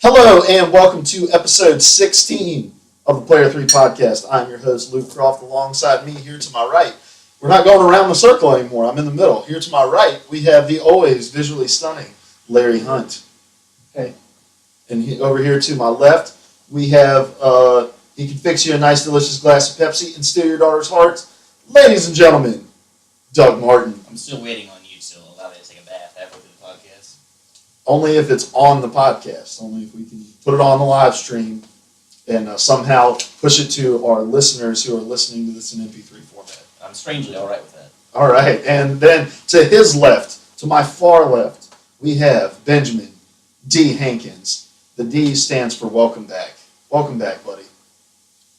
Hello and welcome to episode 16 of the Player 3 podcast. I'm your host, Luke Croft. Alongside me here to my right, we're not going around the circle anymore. I'm in the middle. Here to my right, we have the always visually stunning Larry Hunt. Hey. And over here to my left, we have, he can fix you a nice delicious glass of Pepsi and steal your daughter's hearts. Ladies and gentlemen, Doug Martin. I'm still waiting on you to allow me to take a bath halfway through the podcast. Only if it's on the podcast. Only if we can put it on the live stream and somehow push it to our listeners who are listening to this in MP3 format. I'm strangely all right with that. All right. And then to his left, to my far left, we have Benjamin D. Hankins. The D stands for welcome back. Welcome back, buddy.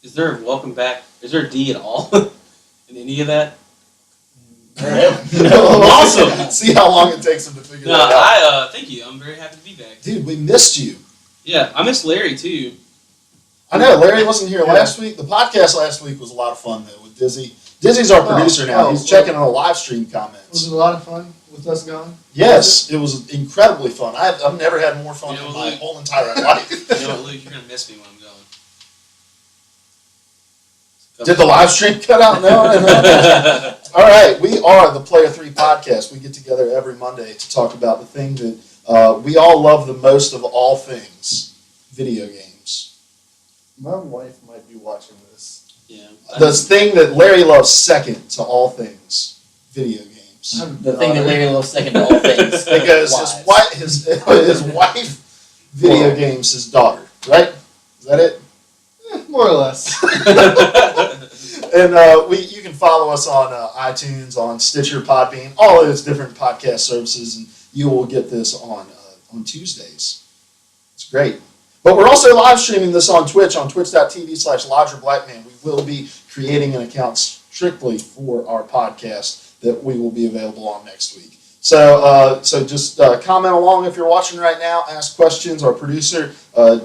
Is there a welcome back? Is there a D at all in any of that? Awesome. See how long it takes him to figure that out. Thank you. I'm very happy to be back. Dude, we missed you. Yeah, I miss Larry too. I know, Larry wasn't here last week. The podcast last week was a lot of fun, though, with Dizzy. Dizzy's our producer now. He's checking on the live stream comments. Was it a lot of fun with us gone? Yes, it was incredibly fun. I've never had more fun in my whole entire life. You know what, Luke? You're going to miss me when I'm gone. Did the live stream cut out? No. All right, we are the Player 3 podcast. We get together every Monday to talk about the thing that we all love the most of all things, video games. My wife might be watching this. Yeah. The thing that Larry loves second to all things, video games. The thing that Larry loves second to all things. Because his wife video games his daughter, right? Is that it? More or less. And you can follow us on iTunes, on Stitcher, Podbean, all of those different podcast services, and you will get this on Tuesdays. It's great. But we're also live streaming this on Twitch, on twitch.tv/LodgerBlackman. We will be creating an account strictly for our podcast that we will be available on next week. So just comment along if you're watching right now. Ask questions. Our producer,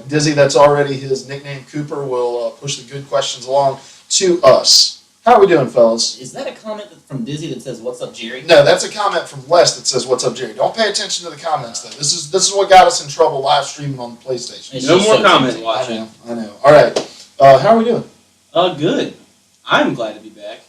Dizzy, that's already his nickname, Cooper, will push the good questions along to us. How are we doing, fellas? Is that a comment from Dizzy that says, "What's up, Jerry"? No, that's a comment from Les that says, "What's up, Jerry?" Don't pay attention to the comments, though. This is what got us in trouble live streaming on the PlayStation. No more comment watching. I know. All right. How are we doing? Good. I'm glad to be back.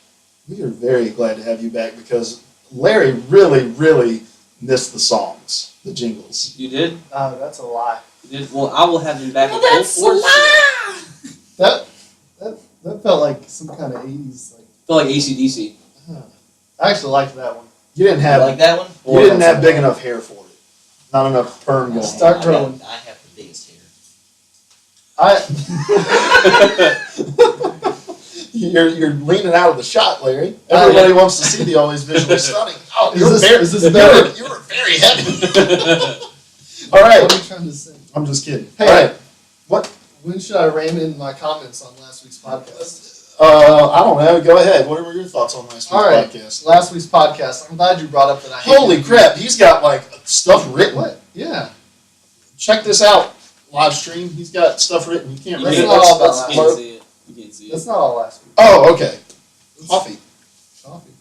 We are very glad to have you back because Larry really, really missed the songs, the jingles. You did? That's a lie. You did? Well, I will have him back. Well, that's a lie! That felt like some kind of 80s. Felt like AC/DC. I actually liked that one. You didn't You have like that one? you didn't have big enough hair for it. Not enough perm going. Start growing. I have the biggest hair. You're leaning out of the shot, Larry. Everybody wants to see the always visually stunning. Oh, Is this better? You were very heavy. All right. What are you trying to say? I'm just kidding. Hey. All right. What? When should I rein in my comments on last week's podcast? I don't know. Go ahead. What were your thoughts on last week's podcast? Last week's podcast. I'm glad you brought up that I Holy crap! He's got like stuff written. What? Yeah. Check this out. Live stream. He's got stuff written. You can't That's read it. not all That's about You slow. can't see it. You can't see it. That's not all last week. Oh, okay. Coffee. Coffee.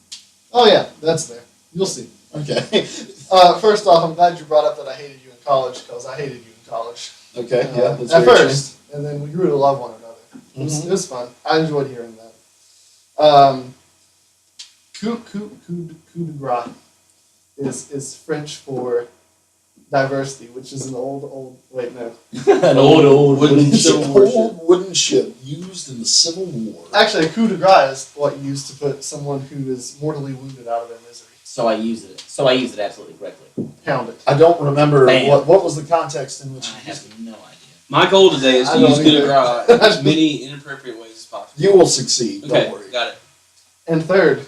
Oh yeah, that's there. You'll see. Okay. First off, I'm glad you brought up that I hated you in college because I hated you in college. Okay. Yeah. That's At very first, and then we grew to love one another. It was fun. I enjoyed hearing that. Coup de grace is French for diversity, which is an old. Wait, no. An old wooden It's ship. an old wooden ship used in the Civil War. Actually, a coup de grace is what you use to put someone who is mortally wounded out of their misery. So I use it absolutely correctly. Pound it. I don't remember Bam. what was the context in which I you used it. have no idea. My goal today is I to don't use coup de either. grace in as many inappropriate ways as possible. You will succeed. Okay, Don't worry. got it. And third,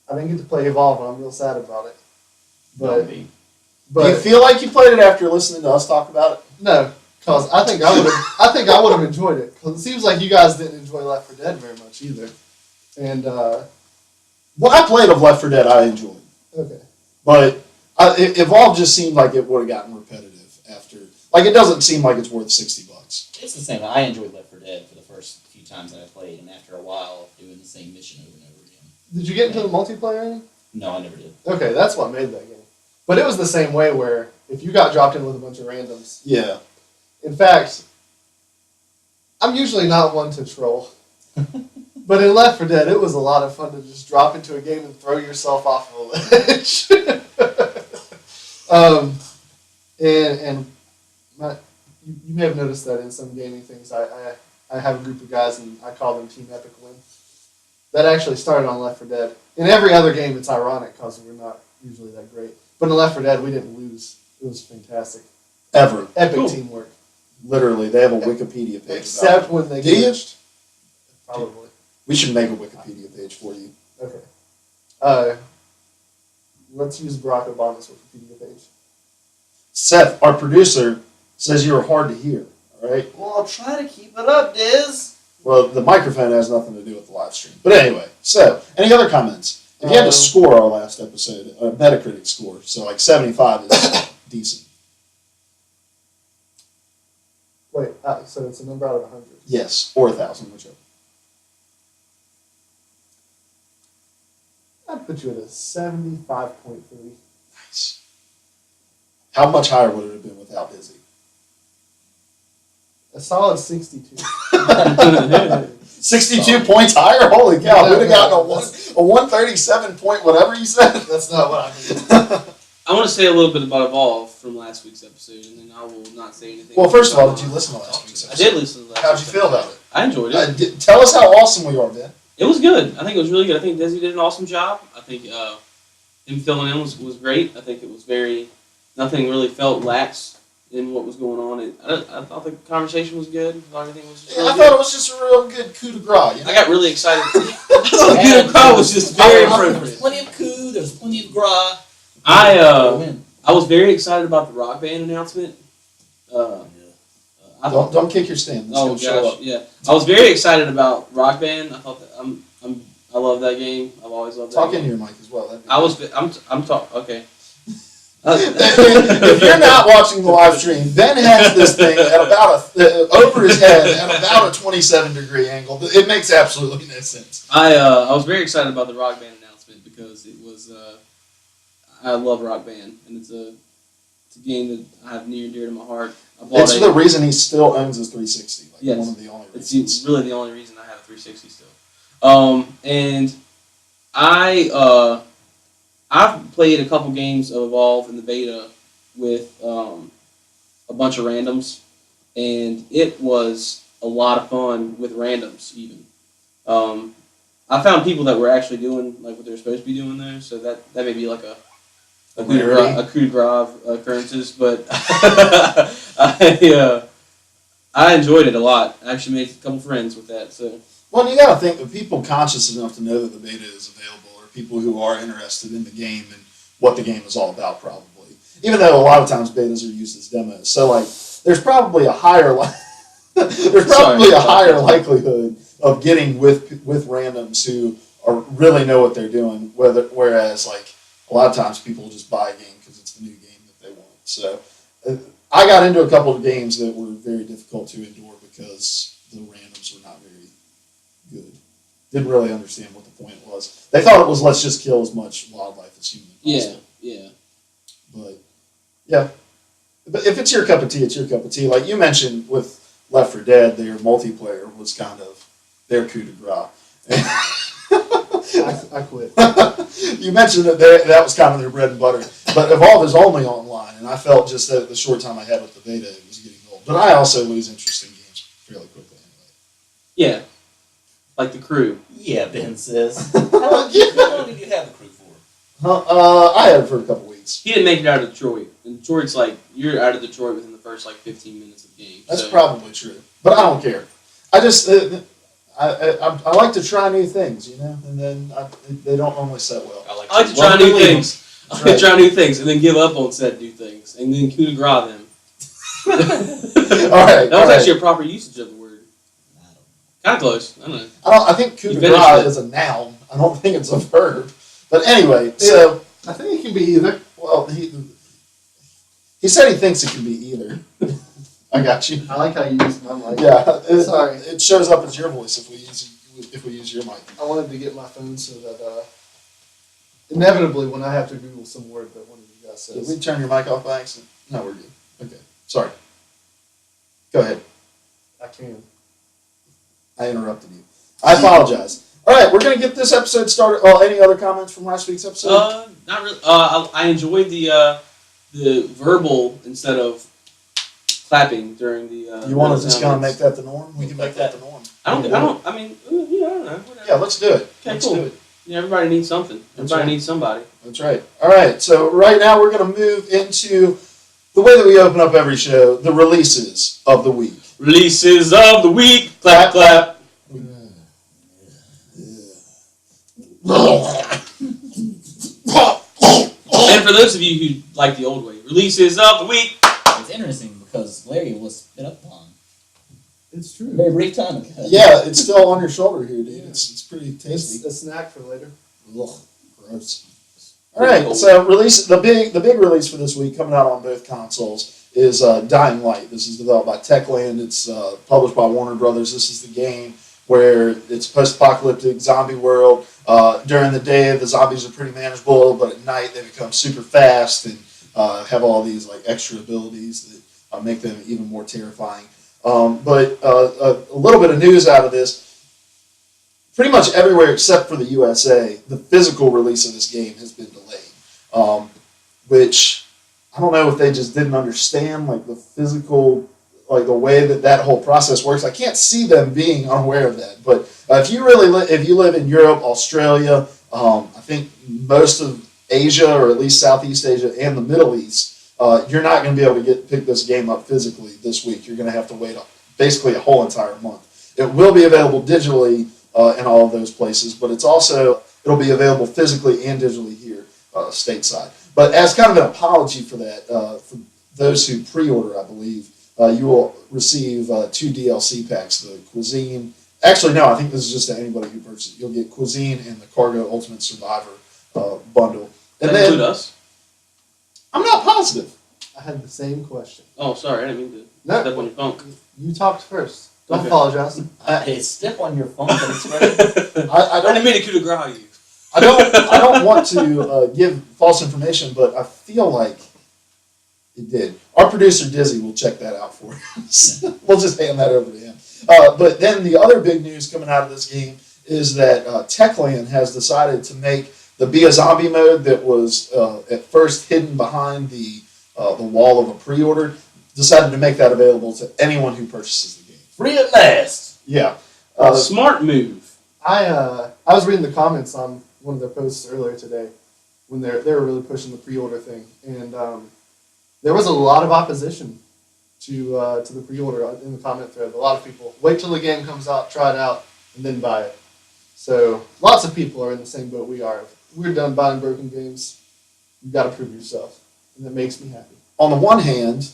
I didn't get to play Evolve, and I'm real sad about it. Don't But be. Do you feel like you played it after listening to us talk about it? no, because I think I would have enjoyed it. Because it seems like you guys didn't enjoy Left 4 Dead very much either. And What I played of Left 4 Dead, I enjoyed. okay. But Evolve just seemed like it would have gotten repetitive after. Like, it doesn't seem like it's worth $60. It's the same. I enjoyed Left 4 Dead for the first few times that I played, and after a while, doing the same mission over and over again. Did you get into the multiplayer any? No, I never did. Okay, that's what made that game. But it was the same way where if you got dropped in with a bunch of randoms. Yeah. In fact, I'm usually not one to troll. But in Left 4 Dead, it was a lot of fun to just drop into a game and throw yourself off of a ledge. You may have noticed that in some gaming things, I have a group of guys and I call them Team Epic Win. That actually started on Left 4 Dead. In every other game, it's ironic because we're not usually that great. But in Left 4 Dead, we didn't lose. It was fantastic. Ever. Epic Cool. teamwork. Literally, they have a Wikipedia page. Except about it. when they Do you? glitched. Probably. We should make a Wikipedia page for you. Okay. Let's use Barack Obama's Wikipedia page. Seth, our producer, says you're hard to hear. All right. Well, I'll try to keep it up, Diz. Well, the microphone has nothing to do with the live stream. But anyway, so any other comments? If you had to Um, score our last episode, a Metacritic score, so like 75 is decent. Wait, so it's a number out of 100. Yes, or 1,000, whichever. I'd put you at a 75.3. Nice. How much higher would it have been without Dizzy? A solid 62. 62 points higher? Holy cow, No, we'd have gotten no, a 137 point whatever you said. That's not what I mean. I want to say a little bit about Evolve from last week's episode, and then I will not say anything. Well, first of all, did you listen to last week's I episode? did listen to last How'd you week's feel episode. about it? I enjoyed it. Tell us how awesome we are, Ben. It was good. I think it was really good. I think Desi did an awesome job. I think him filling in was great. I think it was nothing really felt lax in what was going on. I thought the conversation was good. I thought everything was just really I good. thought it was just a real good coup de grace. You know? I got really excited. I thought the Peter Crow was just very There was appropriate. plenty of coup. There was plenty of gra. I was very excited about the Rock Band announcement. I thought, Don't kick your stand. It's oh gonna show gosh, up. yeah. I was very excited about Rock Band. I thought that I love that game. I've always loved that Talk game. into your mic as well. That'd be I was great. I'm talking okay. If you're not watching the live stream, Ben has this thing at about over his head at about a 27-degree angle. It makes absolutely no sense. I was very excited about the Rock Band announcement because it was I love Rock Band and it's a game that I have near and dear to my heart. It's the reason he still owns his 360. Like Yes. one of the only It's reasons. really the only reason I have a 360 still. And I've played a couple games of Evolve in the beta with a bunch of randoms, and it was a lot of fun with randoms even. I found people that were actually doing like what they're supposed to be doing there, so that may be like a coup de grace occurrences, but I enjoyed it a lot. I actually made a couple friends with that. So Well, you got to think of people conscious enough to know that the beta is available, or people who are interested in the game and what the game is all about, probably. Even though a lot of times betas are used as demos, so like there's probably a higher higher likelihood of getting with randoms who really know what they're doing. Whereas like a lot of times people just buy a game because it's the new game that they want. So I got into a couple of games that were very difficult to endure because the randoms were not very good. Didn't really understand what the point was. They thought it was let's just kill as much wildlife as humanly possible. yeah. But yeah. But if it's your cup of tea, it's your cup of tea. Like you mentioned with Left 4 Dead, their multiplayer was kind of their coup de grace. I quit. You mentioned that that was kind of their bread and butter. But Evolve is only online, and I felt just that the short time I had with the beta, it was getting old. But I also lose interest in games fairly quickly anyway. Yeah. Like the crew. Yeah, Ben says. How long did you have the crew for? I had it for a couple weeks. He didn't make it out of Detroit. And Detroit's like, you're out of Detroit within the first like 15 minutes of the game. That's so. probably true. But I don't care. I just, I like to try new things, you know, and then they don't normally set well. I I like to try new things. I like to try new things and then give up on said new things and then coup de grace them. All right. That was actually a proper usage of the word. Kind of close. I don't know. I think coup de You finished grace it. is a noun. I don't think it's a verb. But anyway, so, I think it can be either. well, he said he thinks it can be either. I got you. I like how you use my mic. Yeah, Sorry. it shows up as your voice if we use your mic. I wanted to get my phone so that inevitably when I have to Google some word that one of you guys Did says. we turn your mic off by accident? No, we're good. Okay. Sorry. Go ahead. I can. I interrupted you. I apologize. All right, we're going to get this episode started. Oh, any other comments from last week's episode? Not really. I enjoyed the verbal instead of clapping during the. You want to the just kind of sounds. make that the norm? We can make that the norm. I mean, yeah, I don't know. Whatever. Yeah, let's do it. Okay, Let's cool. do it. Yeah, everybody needs something. Everybody right. needs somebody. That's right. All right, so right now we're going to move into the way that we open up every show, the releases of the week. Releases of the week. Clap, clap. And for those of you who like the old way, releases of the week. It's interesting because Larry was spit up on It's a true. very brief time ago. Yeah, it's still on your shoulder here, dude. It's pretty It's tasty. a snack for later. Ugh, gross. All right, so the big release for this week, coming out on both consoles, is Dying Light. This is developed by Techland. It's published by Warner Brothers. This is the game where it's post-apocalyptic zombie world. During the day, the zombies are pretty manageable, but at night they become super fast and have all these like extra abilities that make them even more terrifying. But a little bit of news out of this. Pretty much everywhere except for the USA, the physical release of this game has been delayed, which I don't know if they just didn't understand like the physical, like the way that whole process works. I can't see them being unaware of that. But if you live in Europe, Australia, I think most of Asia or at least Southeast Asia and the Middle East, you're not going to be able to pick this game up physically this week. You're going to have to wait basically a whole entire month. It will be available digitally in all of those places, but it'll be available physically and digitally here stateside. But as kind of an apology for that, for those who pre-order, I believe, you will receive 2 DLC packs, the Cuisine. Actually, no, I think this is just to anybody who purchases it. You'll get Cuisine and the Cargo Ultimate Survivor bundle. And That then, include us? I'm not positive. I had the same question. Oh, sorry, I didn't mean to No, step on your funk. you talked first. Don't Okay. apologize. Hey, step on your phone, but it's great. I I don't didn't mean to coup de grace you. I don't want to give false information, but I feel like it did. Our producer Dizzy will check that out for us. We'll just hand that over to him. But then the other big news coming out of this game is that Techland has decided to make the Be a Zombie mode that was at first hidden behind the wall of a pre-order, decided to make that available to anyone who purchases the game. Free at last. Yeah. Smart move. I was reading the comments on one of their posts earlier today when they were really pushing the pre-order thing, and there was a lot of opposition to the pre-order in the comment thread. A lot of people wait till the game comes out, try it out, and then buy it. So lots of people are in the same boat we are. If we're done buying broken games, you've got to prove yourself, and that makes me happy. On the one hand,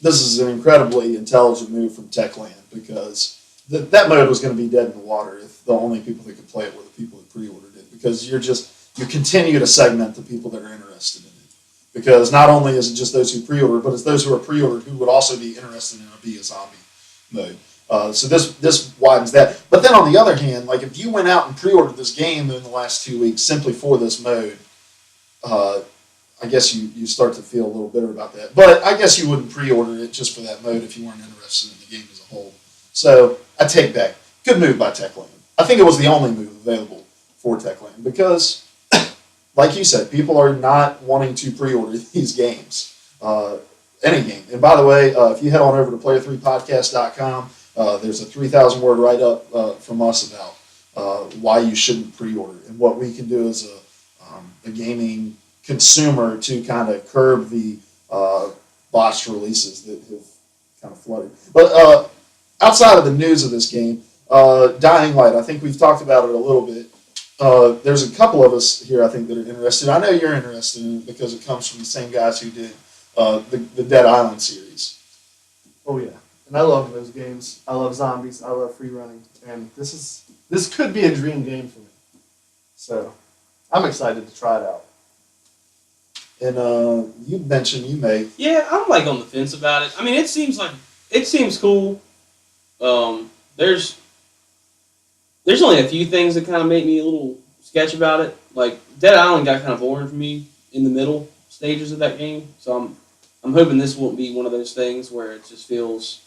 this is an incredibly intelligent move from Techland because that mode was going to be dead in the water if the only people that could play it were the people who pre-ordered it, because you continue to segment the people that are interested in it, because not only is it just those who pre-ordered, but it's those who are pre-ordered who would also be interested in a Be a Zombie mode. So this widens that. But then on the other hand, like if you went out and pre-ordered this game in the last 2 weeks simply for this mode, I guess you start to feel a little bitter about that. But I guess you wouldn't pre-order it just for that mode if you weren't interested in the game as a whole. So I take back. Good move by Techland. I think it was the only move available for Techland because, like you said, people are not wanting to pre-order these games. Any game. And by the way, if you head on over to player3podcast.com, there's a 3,000 word write-up from us about why you shouldn't pre-order and what we can do as a gaming consumer to kind of curb the botched releases that have kind of flooded. But outside of the news of this game, Dying Light, I think we've talked about it a little bit. There's a couple of us here, I think, that are interested. I know you're interested in it because it comes from the same guys who did the Dead Island series. Oh yeah, and I love those games. I love zombies. I love free running, and this could be a dream game for me. So I'm excited to try it out. And you mentioned you may. Yeah, I'm like on the fence about it. I mean, it seems cool. There's only a few things that kind of make me a little sketch about it. Like Dead Island got kind of boring for me in the middle stages of that game, so I'm hoping this won't be one of those things where it just feels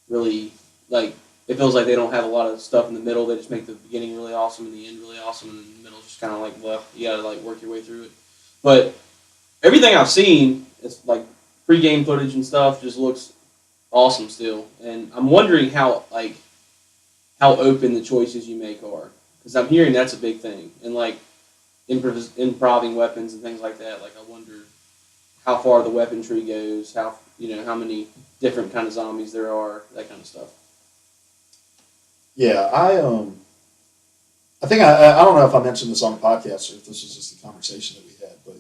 really like it feels like they don't have a lot of stuff in the middle. They just make the beginning really awesome and the end really awesome, and the middle just kind of like left. You gotta like work your way through it. But everything I've seen, it's like pre-game footage and stuff, just looks awesome still. And I'm wondering how open the choices you make are, because I'm hearing that's a big thing, and like improving weapons and things like that. Like I wonder how far the weapon tree goes, how many different kind of zombies there are, that kind of stuff. Yeah, I think I don't know if I mentioned this on the podcast or if this was just a conversation that we had, but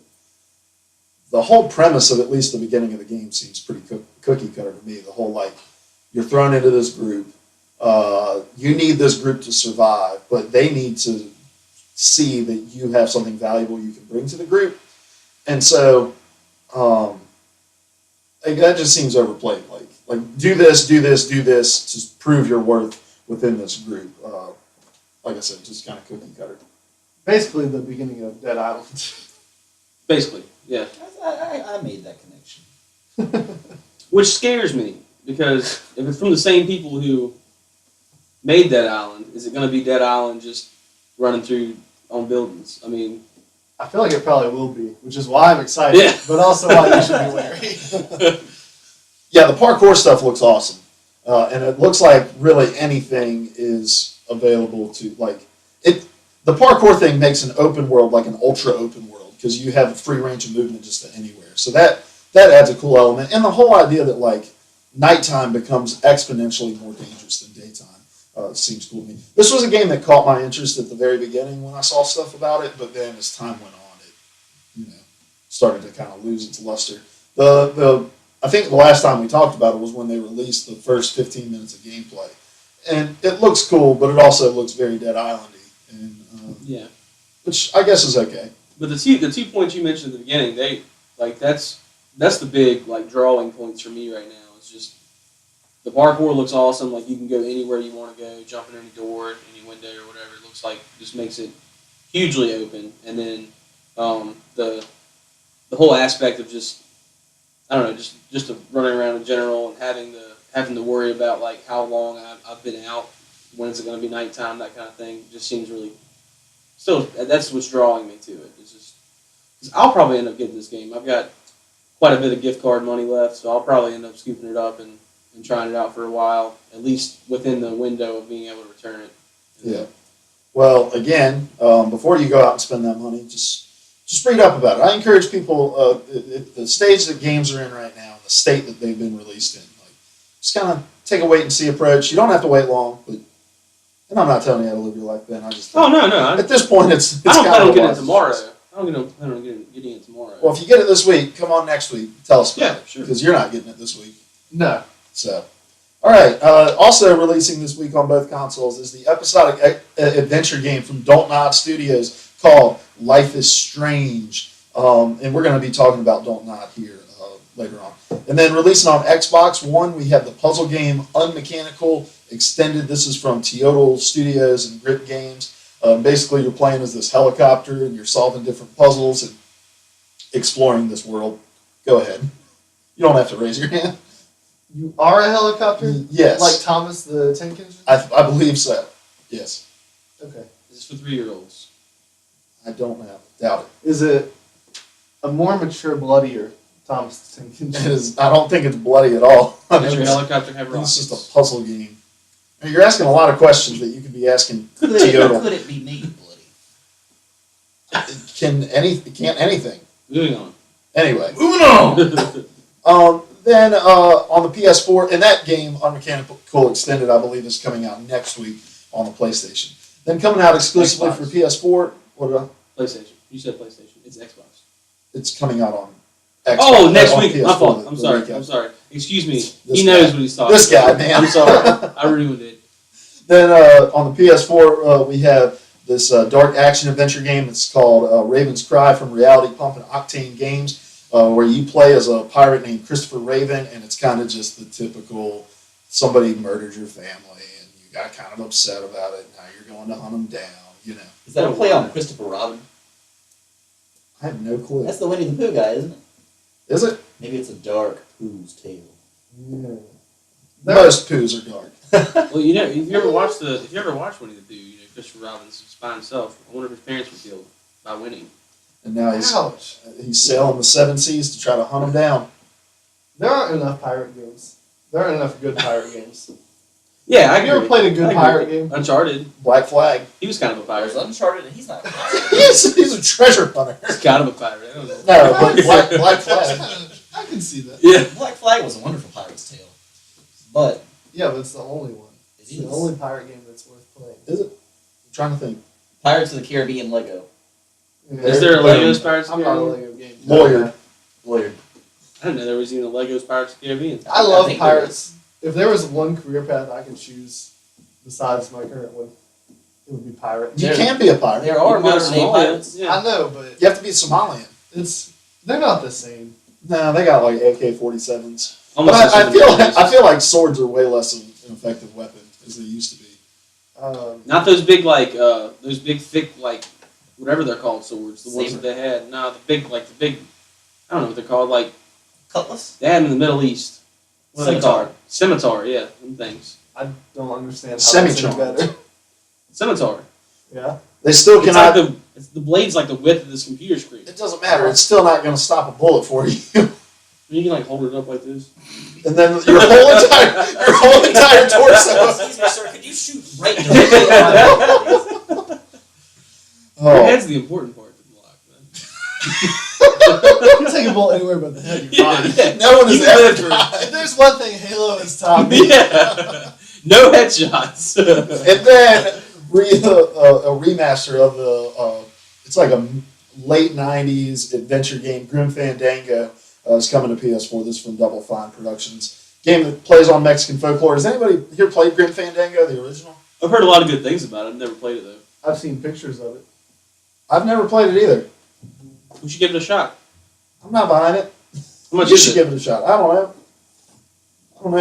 the whole premise of at least the beginning of the game seems pretty cookie cutter to me. The whole like you're thrown into this group, you need this group to survive, but they need to see that you have something valuable you can bring to the group, and so that just seems overplayed. Like do this to prove your worth within this group. Like I said, just kind of cookie cutter. Basically, the beginning of Dead Island. Basically, yeah. I made that connection. Which scares me, because if it's from the same people who made Dead Island, is it going to be Dead Island just running through on buildings? I mean, I feel like it probably will be, which is why I'm excited, Yeah. but also why you should be wary. Yeah, the parkour stuff looks awesome, and it looks like really anything is available to like it. The parkour thing makes an open world like an ultra open world because you have a free range of movement just to anywhere. So that adds a cool element, and the whole idea that like nighttime becomes exponentially more dangerous than daytime seems cool to me. This was a game that caught my interest at the very beginning when I saw stuff about it, but then as time went on, it started to kind of lose its luster. I think the last time we talked about it was when they released the first 15 minutes of gameplay, and it looks cool, but it also looks very Dead Island-y, and yeah. which I guess is okay. But the two points you mentioned at the beginning, they like that's the big like drawing points for me right now. It's just the parkour looks awesome. Like you can go anywhere you want to go, jump in any door, any window, or whatever. It looks like just makes it hugely open. And then the whole aspect of just I don't know, just running around in general and having to worry about like how long I've been out, when is it going to be nighttime, that kind of thing. Just seems really still that's what's drawing me to it. It's just because I'll probably end up getting this game. I've got quite a bit of gift card money left, so I'll probably end up scooping it up and trying it out for a while, at least within the window of being able to return it. Yeah. Well, again, before you go out and spend that money, just read up about it. I encourage people at the stage that games are in right now, the state that they've been released in, like just kind of take a wait and see approach. You don't have to wait long, but and I'm not telling you how to live your life, Ben. I just Oh no! at this point it's I don't plan kind on of getting it tomorrow. I don't plan on getting it tomorrow. Well, if you get it this week, come on next week. Tell us about Yeah, it sure. because you're not getting it this week. No. So, all right. Also releasing this week on both consoles is the episodic adventure game from Don't Nod Studios called Life is Strange. And we're going to be talking about Don't Nod here later on. And then releasing on Xbox One, we have the puzzle game Unmechanical Extended. This is from Teotl Studios and Grip Games. Basically, you're playing as this helicopter and you're solving different puzzles and exploring this world. Go ahead. You don't have to raise your hand. You are a helicopter? Yes. Like Thomas the Tank Engine? I believe so. Yes. Okay. This is for 3-year-olds. I don't know. Doubt it. Is it a more mature, bloodier Thomas the Tank It Engine? is, I don't think it's bloody at all. I Does think your it's, helicopter have I think it's rockets? just a puzzle game. And you're asking a lot of questions that you could be asking Could Teotl. it be made bloody? Can't anything. Moving on. Anyway, moving on. Then on the PS4, and that game, Unmechanical Extended, I believe, is coming out next week on the PlayStation. Then coming out exclusively for PS4, PlayStation. You said PlayStation. It's Xbox. it's coming out on Xbox. Oh, next on week. PS4, My fault. the I'm sorry. recap. I'm sorry. Excuse me. This He knows guy. what he's talking This guy, about. man. I'm sorry. I ruined it. Then on the PS4, we have this dark action adventure game that's called Raven's Cry from Reality Pump and Octane Games, where you play as a pirate named Christopher Raven, and it's kind of just the typical somebody murdered your family and you got kind of upset about it, and now you're going to hunt them down, you know. Is that a play on Christopher Robin? I have no clue. That's the Winnie the Pooh guy, isn't it? Is it? Maybe it's a dark Pooh's Tale. Yeah. Most poos are dark. Well, you know, if you ever watch Winnie the Pooh, you know, Christopher Robin's by himself. I wonder if his parents were killed by Winnie. And now he's Ouch. sailing the seven seas to try to hunt him down. There aren't enough pirate games. There aren't enough good pirate games. Yeah, I Have you ever agree. played a good I agree. pirate game? Uncharted. Black Flag. He was kind of a There's pirate. Uncharted, and he's not. He's a treasure hunter. He's kind of a pirate. I don't know. No, but Black Flag. I can see that. Yeah. Black Flag was a wonderful pirate's tale, but Yeah, but it's the only one. it It's the is only pirate game that's worth playing. Is it? I'm trying to think. Pirates of the Caribbean Lego. Yeah. Is there a Legos Pirates of I'm the not a Caribbean? Lego game. Lawyer. Lawyer. I didn't know there was even a Legos Pirates of the Caribbean. I love think there pirates. If there was one career path I could choose besides my current one, it would be pirate. You There- can be a pirate. There are You can go to modern day Somalia. pirates. Yeah. I know, but You have to be Somalian. they're not the same. No, they got like AK-47s. But Almost as I if feel like swords are way less of an effective weapon as they used to be. Not those big those big thick whatever they're called swords. The ones Saber. that they had. No, the big I don't know what they're called. Like Cutlass. they had them in the Middle East. What are they Scimitar. called? Scimitar. Yeah, them things. I don't understand how that's any Semi-charmed. better. Scimitar. Yeah. They still It's cannot. like the blade's like the width of this computer screen. It doesn't matter. It's still not going to stop a bullet for you. You can hold it up like this. And then your whole entire torso. Excuse me, sir. Could you shoot right directly at my head, please? Your Oh, head's the important part to block, man. You can take a bullet anywhere but the head. You're fine. Yeah. no one has You ever lived through. died. If there's one thing Halo has taught me, Yeah. No headshots. And then a remaster of the. It's like a late '90s adventure game. Grim Fandango is coming to PS4. This is from Double Fine Productions. Game that plays on Mexican folklore. Has anybody here played Grim Fandango, the original? I've heard a lot of good things about it. I've never played it though. I've seen pictures of it. I've never played it either. We should give it a shot. I'm not buying it. How much You is should it? give it a shot. I don't know.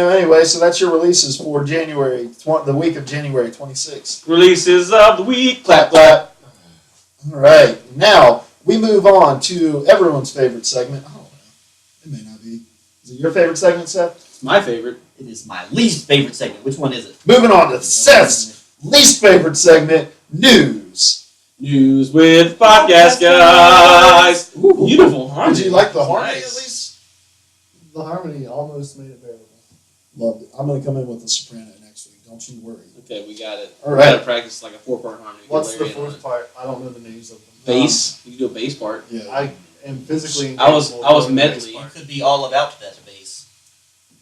Anyway, so that's your releases for January, the week of January 26th. Releases of the week. Clap, clap. All right. Now, we move on to everyone's favorite segment. I don't know. It may not be. Is it your favorite segment, Seth? It's my favorite. It is my least favorite segment. Which one is it? Moving on to Seth's least favorite segment, news. News with podcast guys. Beautiful harmony. Did you like the harmony Nice. at least? The harmony almost made it bearable. Loved it. I'm going to come in with a soprano next week. Don't you worry. Okay, we got it. All We right. gotta practice like a 4-part harmony. Get What's the Larry in on fourth it. part? I don't know the names of them. Bass. You can do a bass part. Yeah. I am physically. I was incapable of doing the bass medley. You part. could be all about that bass.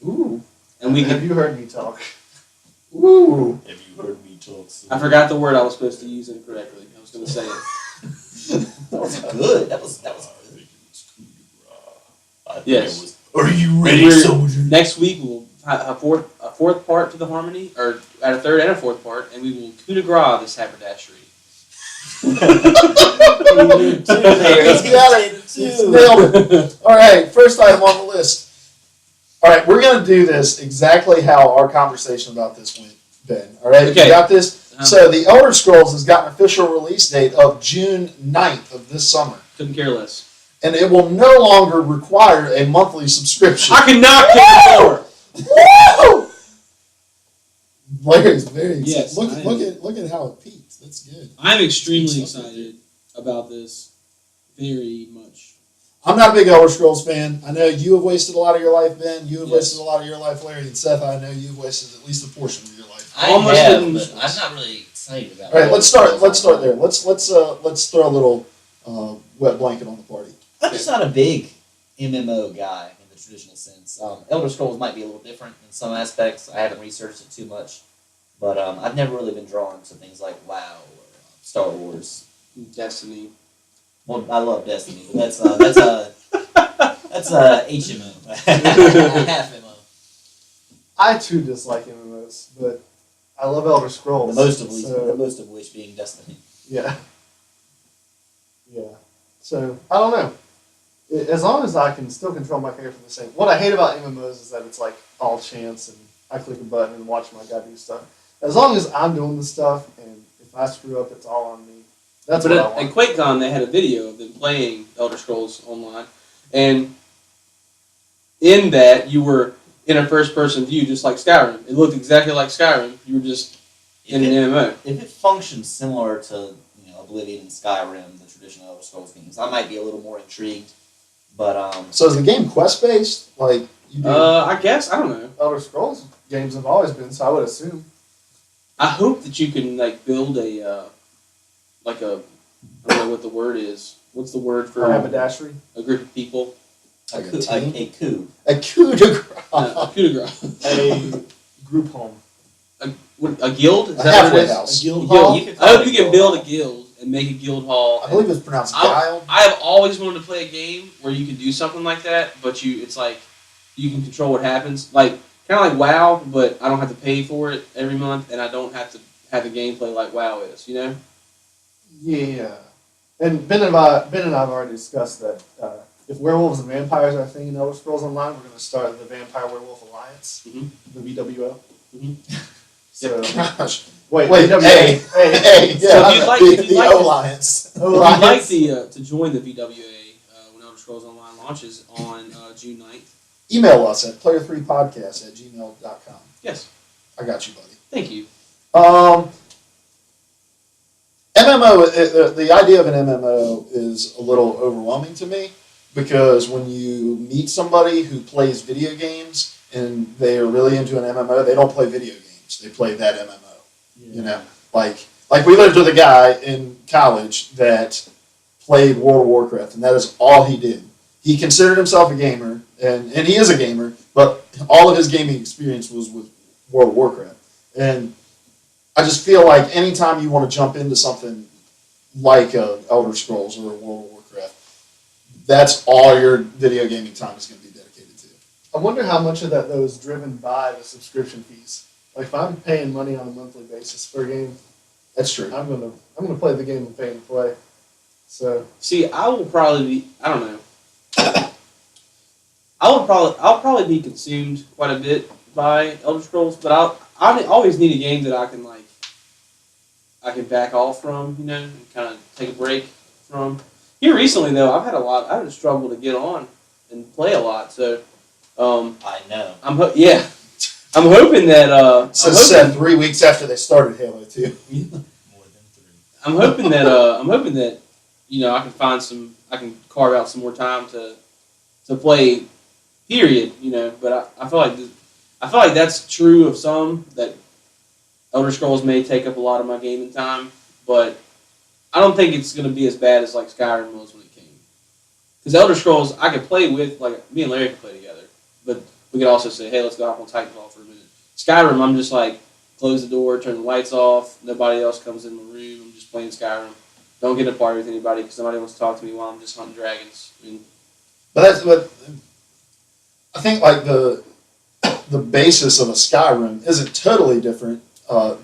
Ooh. And we Have can. you heard me talk? Ooh. Have you heard me talk? I forgot the word I was supposed to use incorrectly. I was gonna say it. That was good. That was good. Yes. Are you ready, soldier? Next week we'll have a fourth part to the harmony, or add a third and a fourth part, and we will coup de grace this haberdashery. He's got it. He's nailed it. All right, first item on the list. All right, we're going to do this exactly how our conversation about this went, Ben. All right, Okay. you got this? Uh-huh. So the Elder Scrolls has got an official release date of June 9th of this summer. Couldn't care less. And it will no longer require a monthly subscription. I can knock it door. Woo! Larry's very excited. Yes, I am. look at how it peaks. That's good. I'm extremely Speaks up, excited about this. Very much. I'm not a big Elder Scrolls fan. I know you have wasted a lot of your life, Ben. You have Yes. wasted a lot of your life, Larry. And Seth, I know you've wasted at least a portion of your life. I Almost have, didn't- but I'm not really excited about it. All right, let's start there. Let's throw a little wet blanket on the party. I'm just not a big MMO guy in the traditional sense. Elder Scrolls might be a little different in some aspects. I haven't researched it too much, but I've never really been drawn to things like WoW or Star Wars. Destiny. Well, I love Destiny, but that's HMO, half MO. I too dislike MMOs, but I love Elder Scrolls. The most of so, which being Destiny. yeah. Yeah. So, I don't know. As long as I can still control my character the same. What I hate about MMOs is that it's like all chance and I click a button and watch my guy do stuff. As long as I'm doing the stuff and if I screw up, it's all on me. That's But what I at want. QuakeCon, they had a video of them playing Elder Scrolls Online, and in that you were in a first-person view, just like Skyrim. It looked exactly like Skyrim. You were just in an MMO. If it functions similar to Oblivion and Skyrim, the traditional Elder Scrolls games, I might be a little more intrigued. But So is the game quest based? Like you do? I guess I don't know. Elder Scrolls games have always been, so I would assume. I hope that you can like build a like a I don't know what the word is. What's the word for Haberdashery. a group of people? a Like a coup, team? a coup. A coup de grace. A coup de grace. A group home. A guild? Is A that what halfway it is? house. A guild A guild. hall. You can I call hope it you can a build a guild. guild and make a guild hall. I believe it's pronounced I'll- guile. I have always wanted to play a game where you can do something like that, but it's like you can control what happens. Like kind of like WoW, but I don't have to pay for it every month, and I don't have to have the gameplay like WoW is. You know? Yeah. And Ben and I have already discussed that if werewolves and vampires are a thing in Elder Scrolls Online, we're going to start the Vampire Werewolf Alliance, Mhm. the VWO. Mhm. So, Gosh. wait, Wait, VWO. hey. Hey. Hey, yeah, So if you'd like- if you'd the like to- Alliance. If you'd like to join the VWA when Elder Scrolls Online launches on June 9th, Email us at player3podcast@gmail.com. yes, I got you, buddy. thank you. MMO, the idea of an MMO is a little overwhelming to me because when you meet somebody who plays video games and they are really into an MMO, they don't play video games. They play that MMO. You know, like we lived with a guy in college that played World of Warcraft, and that is all he did. He considered himself a gamer, and he is a gamer, but all of his gaming experience was with World of Warcraft. And I just feel like anytime you want to jump into something like a Elder Scrolls or a World of Warcraft, that's all your video gaming time is going to be dedicated to. I wonder how much of that, though, is driven by the subscription fees. Like, if I'm paying money on a monthly basis for a game, That's true. I'm gonna play the game I'm paying to play. So, See, I will probably be. I don't know. I'll probably be consumed quite a bit by Elder Scrolls, but I always need a game that I can back off from, you know, and kind of take a break from. Here recently, though, I've had a struggle to get on and play a lot. So, I know. I'm hoping that So said 3 weeks after they started Halo 2. More than 3. I'm hoping that you know I can carve out some more time to play. Period. You know, but I feel like that's true of some, that Elder Scrolls may take up a lot of my gaming time, but I don't think it's going to be as bad as like Skyrim was when it came. Because Elder Scrolls, I could play with, like, me and Larry could play together, but we could also say, hey, let's go hop on Titanfall for a minute. Skyrim, I'm just like, close the door, turn the lights off, nobody else comes in the room, I'm just playing Skyrim. Don't get in a party with anybody because nobody wants to talk to me while I'm just hunting dragons. I mean, But I think like the basis of a Skyrim isn't totally different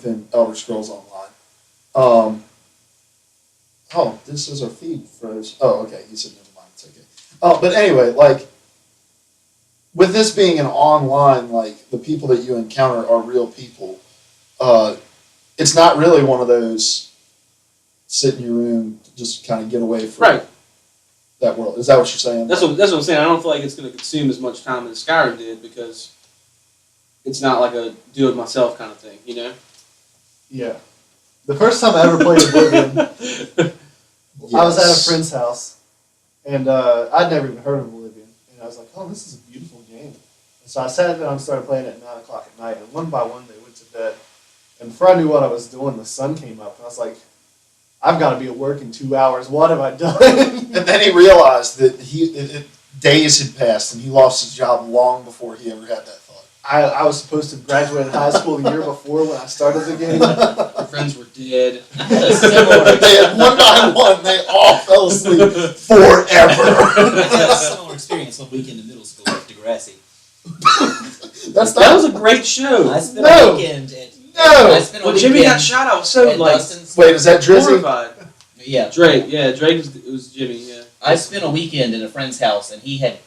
than Elder Scrolls Online. This is our feed froze. Oh, okay. He said never mind. It's okay. But anyway, like with this being an online, like the people that you encounter are real people. It's not really one of those sit in your room, just kind of get away from right. that world. Is that what you're saying? That's what I'm saying. I don't feel like it's going to consume as much time as Skyrim did because it's not like a do it myself kind of thing, you know? yeah. The first time I ever played Oblivion, I was at a Yes. friend's house, and I'd never even heard of Oblivion. And I was like, oh, this is a beautiful game. And so I sat down and started playing it at 9 o'clock at night, and one by one they went to bed. And before I knew what I was doing, the sun came up, and I was like, I've got to be at work in 2 hours. What have I done? And then he realized that days had passed and he lost his job long before he ever had that thought. I was supposed to graduate high school the year before when I started the game. Your friends were dead. I had a similar They had one by one, they all fell asleep forever. I had a similar experience one weekend in middle school with Degrassi. That's That not. was a great show. I spent No. a weekend at No. I spent a When Jimmy weekend got shot, I was so at like Dustin's. Wait, is that Drizzy? horrified. Yeah, Drake, it was Jimmy, yeah. I spent a weekend in a friend's house, and he had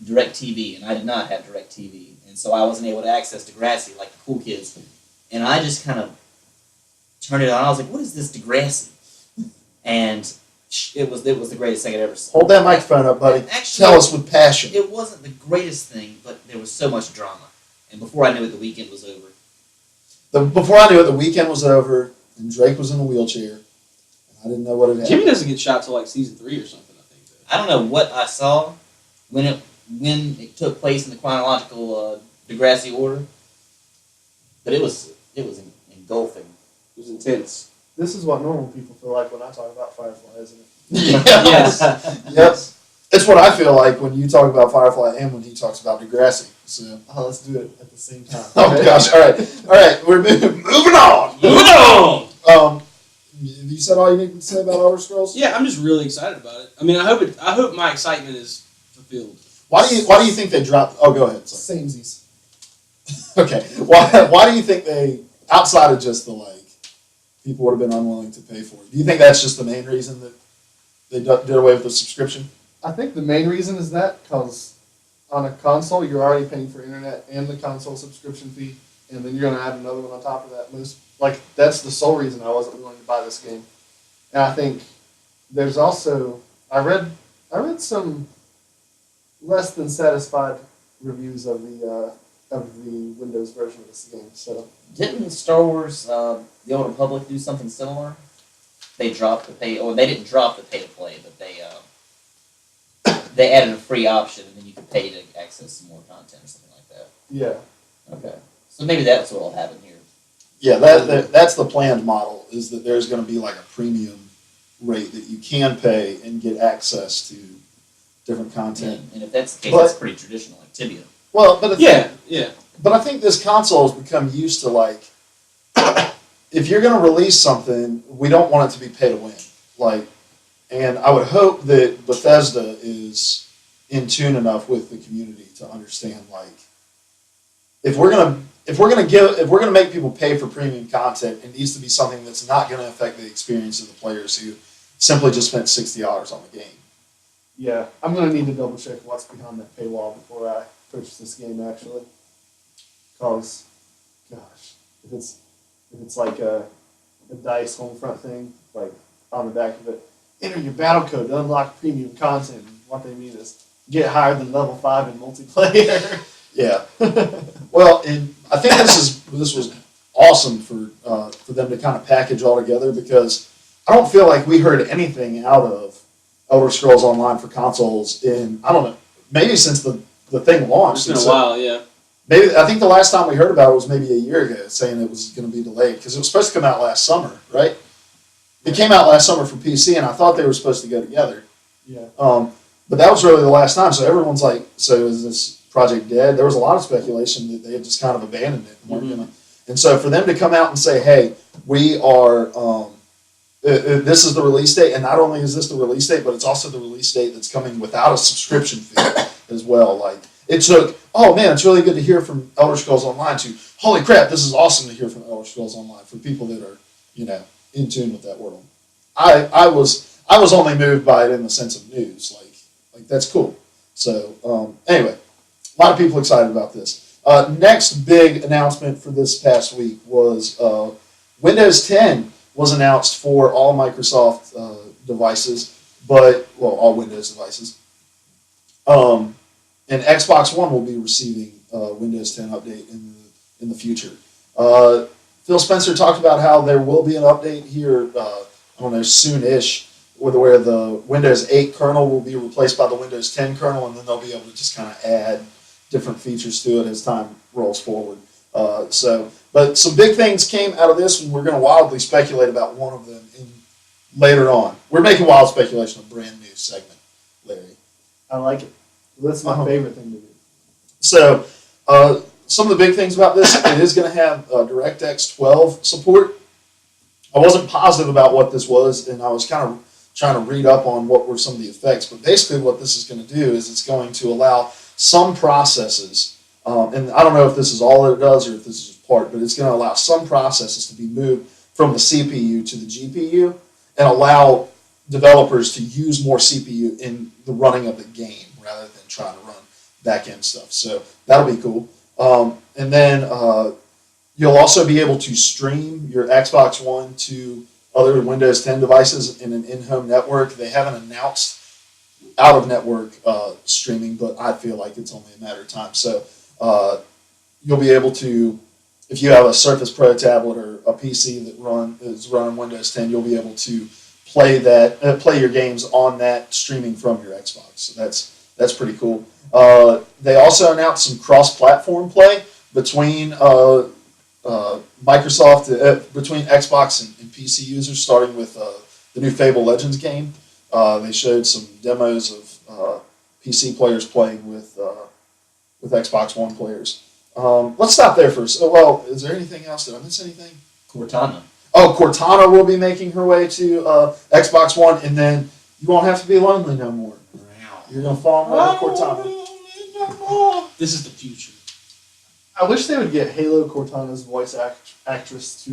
DirecTV, and I did not have DirecTV, and so I wasn't able to access Degrassi like the cool kids. And I just kind of turned it on. I was like, "What is this Degrassi?" And it was the greatest thing I'd ever seen. Hold that microphone up, buddy. Actually, Tell us with passion. it wasn't the greatest thing, but there was so much drama. And before I knew it, the weekend was over. Before I knew it, the weekend was over, and Drake was in a wheelchair. And I didn't know what had Jimmy happened. doesn't get shot till like season 3 or something. I think. I don't know what I saw when it took place in the chronological Degrassi order, but it was engulfing. It was intense. This is what normal people feel like when I talk about Firefly, isn't it? Yes. Yep. It's what I feel like when you talk about Firefly and when he talks about Degrassi. So. Oh, let's do it at the same time. Oh gosh! All right. We're moving on. Moving on. You said all you need to say about Elder Scrolls? Yeah, I'm just really excited about it. I mean, I hope my excitement is fulfilled. Why do you think they dropped? Oh, go ahead. Sorry. Samesies. Okay. Why do you think they, outside of just the people would have been unwilling to pay for it? Do you think that's just the main reason that they did away with the subscription? I think the main reason is that because on a console you're already paying for internet and the console subscription fee, and then you're going to add another one on top of that. That's the sole reason I wasn't willing to buy this game. And I think there's also I read some less than satisfied reviews of the Windows version of this game. So Didn't Star Wars: The Old Republic do something similar? They dropped the pay, or they didn't drop the pay to play, but they added a free option, and then you could pay to access some more content or something like that. yeah, Okay, so maybe that's what will happen here. Yeah, that's the planned model, is that there's going to be like a premium rate that you can pay and get access to different content. And if that's the case, But- that's pretty traditional, like Tibia. Well, but Yeah. But I think this console has become used to if you're going to release something, we don't want it to be pay to win. And I would hope that Bethesda is in tune enough with the community to understand if we're gonna make people pay for premium content, it needs to be something that's not going to affect the experience of the players who simply just spent $60 on the game. yeah. I'm going to need to double check what's behind that paywall before I purchase this game actually. Because, gosh, if it's like a DICE home front thing, on the back of it, enter your battle code to unlock premium content. And what they mean is get higher than level 5 in multiplayer. Yeah. Well, and I think this was awesome for them to kind of package all together, because I don't feel like we heard anything out of Elder Scrolls Online for consoles in, I don't know, maybe since the thing launched. It's been a while, yeah. Maybe I think the last time we heard about it was maybe a year ago, saying it was going to be delayed, because it was supposed to come out last summer, right? It came out last summer for PC, and I thought they were supposed to go together. Yeah. But that was really the last time. So everyone's like, so is this project dead? There was a lot of speculation that they had just kind of abandoned it. And weren't gonna. And so for them to come out and say, hey, we are, this is the release date, and not only is this the release date, but it's also the release date that's coming without a subscription fee as well. It took, oh man, it's really good to hear from Elder Scrolls Online, to, holy crap, this is awesome to hear from Elder Scrolls Online, for people that are, in tune with that world. I was only moved by it in the sense of news, that's cool. So anyway, a lot of people excited about this. Next big announcement for this past week was Windows 10 was announced for all Microsoft devices, all Windows devices. And Xbox One will be receiving Windows 10 update in the future. Phil Spencer talked about how there will be an update here, soon-ish, where the Windows 8 kernel will be replaced by the Windows 10 kernel, and then they'll be able to just kind of add different features to it as time rolls forward. But some big things came out of this, and we're going to wildly speculate about one of them later on. We're making wild speculation, a brand new segment, Larry. I like it. That's my favorite thing to do. So, some of the big things about this, it is going to have DirectX 12 support. I wasn't positive about what this was, and I was kind of trying to read up on what were some of the effects, but basically what this is going to do is it's going to allow some processes, and I don't know if this is all it does or if this is just part, but it's going to allow some processes to be moved from the CPU to the GPU and allow developers to use more CPU in the running of the game rather than trying to run back-end stuff. So that'll be cool. And then you'll also be able to stream your Xbox One to other Windows 10 devices in an in-home network. They haven't announced out-of-network streaming, but I feel like it's only a matter of time. So you'll be able to, if you have a Surface Pro tablet or a PC that is running Windows 10, you'll be able to play your games on that streaming from your Xbox. So that's pretty cool. They also announced some cross-platform play between Microsoft, between Xbox and PC users, starting with the new Fable Legends game. They showed some demos of PC players playing with Xbox One players. Let's stop there first. Well, is there anything else? Did I miss anything? Cortana. Oh, Cortana will be making her way to Xbox One, and then you won't have to be lonely no more. You're going to fall in love with Cortana. This is the future. I wish they would get Halo Cortana's voice actress to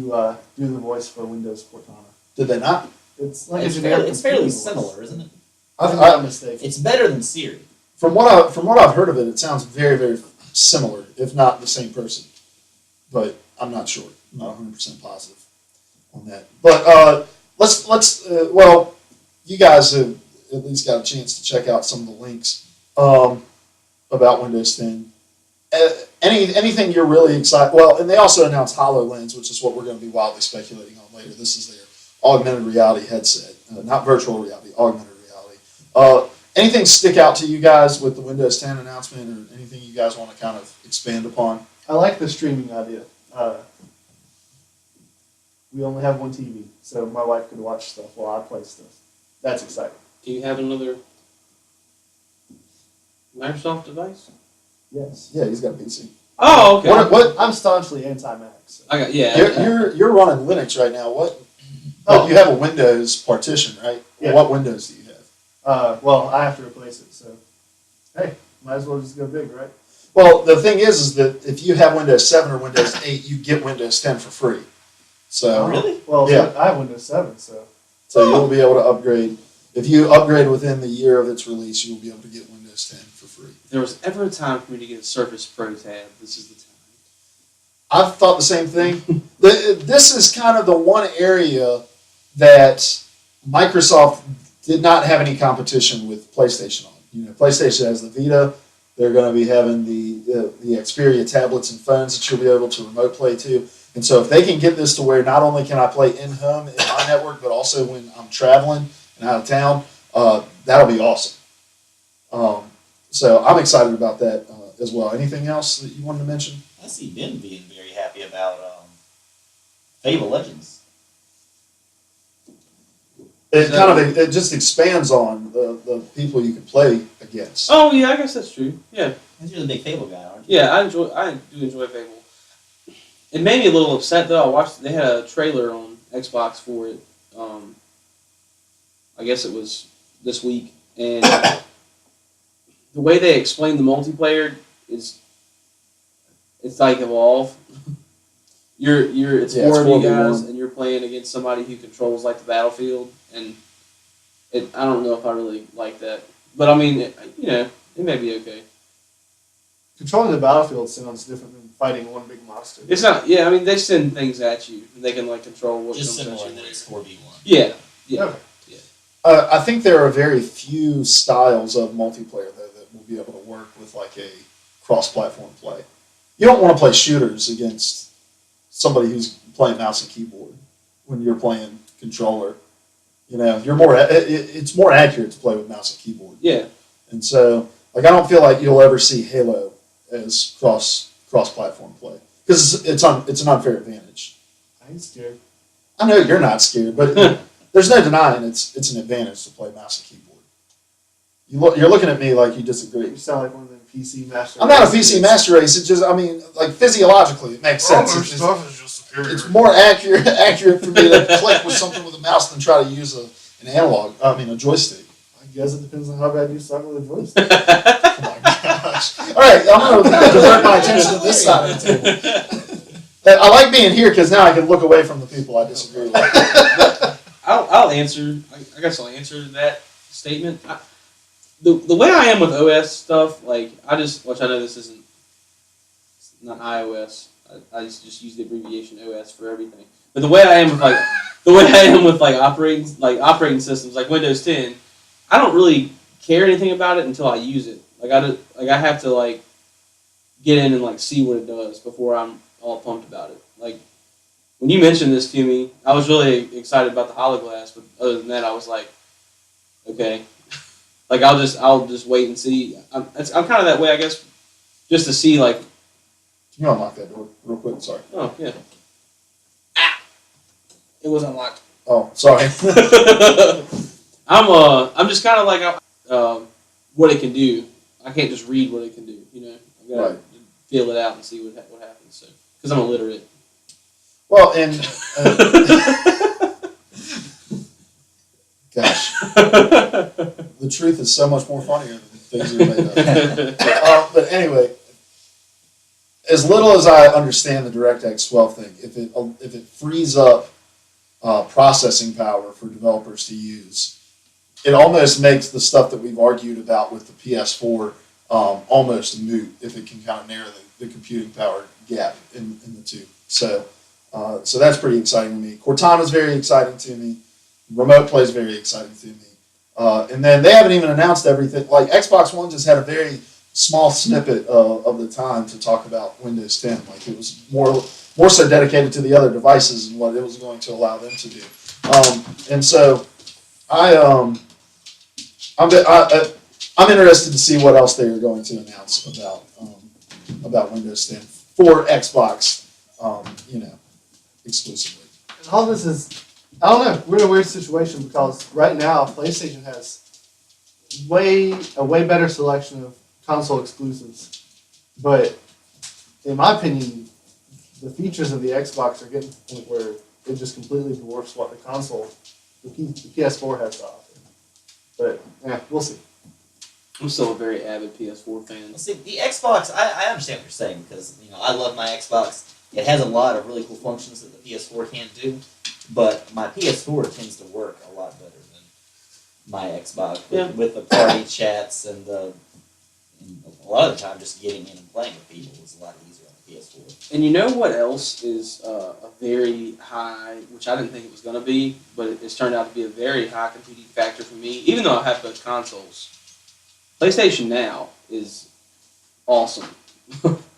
do the voice for Windows Cortana. Did they not? It's like It's a generic fairly voice. similar, isn't it? If I'm not mistaken. It's better than Siri. From what I've heard of it, it sounds very, very similar, if not the same person. But I'm not sure. I'm not 100% positive on that. But well, you guys have at least got a chance to check out some of the links about Windows 10. Anything you're really excited? Well, and they also announced HoloLens, which is what we're going to be wildly speculating on later. This is their augmented reality headset, not virtual reality, augmented reality. Anything stick out to you guys with the Windows 10 announcement, or anything you guys want to kind of expand upon? I like the streaming idea. We only have one TV, so my wife could watch stuff while I play stuff. That's exciting. Do you have another Microsoft device? Yes. Yeah, he's got a PC. Oh, okay. What? I'm staunchly anti-Mac. So. I got yeah. You're running Linux right now. What? Oh. You have a Windows partition, right? Yeah. What Windows do you have? Well, I have to replace it, so hey, might as well just go big, right? Well, the thing is that if you have Windows 7 or Windows 8, you get Windows 10 for free. So Really? Well, Yeah. I have Windows 7, so. you'll be able to upgrade. If you upgrade within the year of its release, you'll be able to get Windows 10 for free. If there was ever a time for me to get a Surface Pro tab, this is the time. I've thought the same thing. This is kind of the one area that Microsoft did not have any competition with PlayStation on. You know, PlayStation has the Vita. They're going to be having the Xperia tablets and phones that you'll be able to remote play to. And so if they can get this to where not only can I play in-home in my network, but also when I'm traveling and out of town, that'll be awesome. So I'm excited about that as well. Anything else that you wanted to mention? I see Ben being very happy about Fable Legends. It just expands on the people you can play against. Oh yeah, I guess that's true. Yeah, You're the big Fable guy, aren't you? yeah. I do enjoy Fable. It made me a little upset though. I watched. They had a trailer on Xbox for it. I guess it was this week, and the way they explained the multiplayer is, it's like Evolve. It's Yeah, four it's of you guys, 4v1. and you're playing against somebody who controls like the battlefield, and I don't know if I really like that, but I mean, it may be okay. Controlling the battlefield sounds different than fighting one big monster. It's not. Yeah, I mean, they send things at you, and they can like control what Just comes similar at in you. that it's 4v1. Yeah, yeah. Okay. I think there are very few styles of multiplayer though that will be able to work with like a cross-platform play. You don't want to play shooters against somebody who's playing mouse and keyboard when you're playing controller. You know, it's more accurate to play with mouse and keyboard. Yeah. And so, like, I don't feel like you'll ever see Halo as cross-platform play because it's an unfair advantage. I ain't scared. I know you're not scared, but there's no denying it's an advantage to play mouse and keyboard. You're looking at me like you disagree. You sound like one of them PC master. I'm not a PC master race. It just, I mean, like physiologically, it makes sense. It's just- it's more accurate for me to click with something with a mouse than try to use a joystick. I guess it depends on how bad you suck with a joystick. Oh my gosh! All right, I'm going to divert my attention to this side of the table. I like being here because now I can look away from the people I disagree with. I'll answer. I guess I'll answer that statement. The way I am with OS stuff, like which I know this isn't, it's not iOS. I just use the abbreviation OS for everything. But the way I am with like the way I am with operating systems like Windows 10, I don't really care anything about it until I use it. I have to get in and see what it does before I'm all pumped about it. Like when you mentioned this to me, I was really excited about the hologlass, but other than that, I was like, okay, I'll just wait and see. I'm kind of that way, I guess, just to see Can you unlock that door real quick? Sorry. Oh yeah. It was unlocked. Oh, sorry. I'm just kind of what it can do. I can't just read what it can do. I've got to feel it out and see what happens. So, because I'm illiterate. Well, and gosh, the truth is so much more funnier than things are made up. But anyway, as little as I understand the DirectX 12 thing, if it frees up processing power for developers to use, it almost makes the stuff that we've argued about with the PS4 almost moot if it can kind of narrow the computing power gap in the two. So that's pretty exciting to me. Cortana's very exciting to me. Remote Play is very exciting to me. And then they haven't even announced everything. Like Xbox One just had a very small snippet of the time to talk about Windows 10. Like it was more so dedicated to the other devices and what it was going to allow them to do. And so I'm interested to see what else they are going to announce about Windows 10 for Xbox, exclusively. And all this is, I don't know, we're in a weird situation because right now PlayStation has a way better selection of console exclusives. But in my opinion, the features of the Xbox are getting to the point where it just completely dwarfs what the PS4 has to offer. But yeah, we'll see. I'm still a very avid PS4 fan. Well, see, the Xbox, I understand what you're saying because I love my Xbox. It has a lot of really cool functions that the PS4 can't do, but my PS4 tends to work a lot better than my Xbox with the party chats and a lot of the time just getting in and playing with people is a lot easier on the PS4. And you know what else is a very high, which I didn't think it was going to be, but it's turned out to be a very high competing factor for me, even though I have both consoles. PlayStation Now is awesome.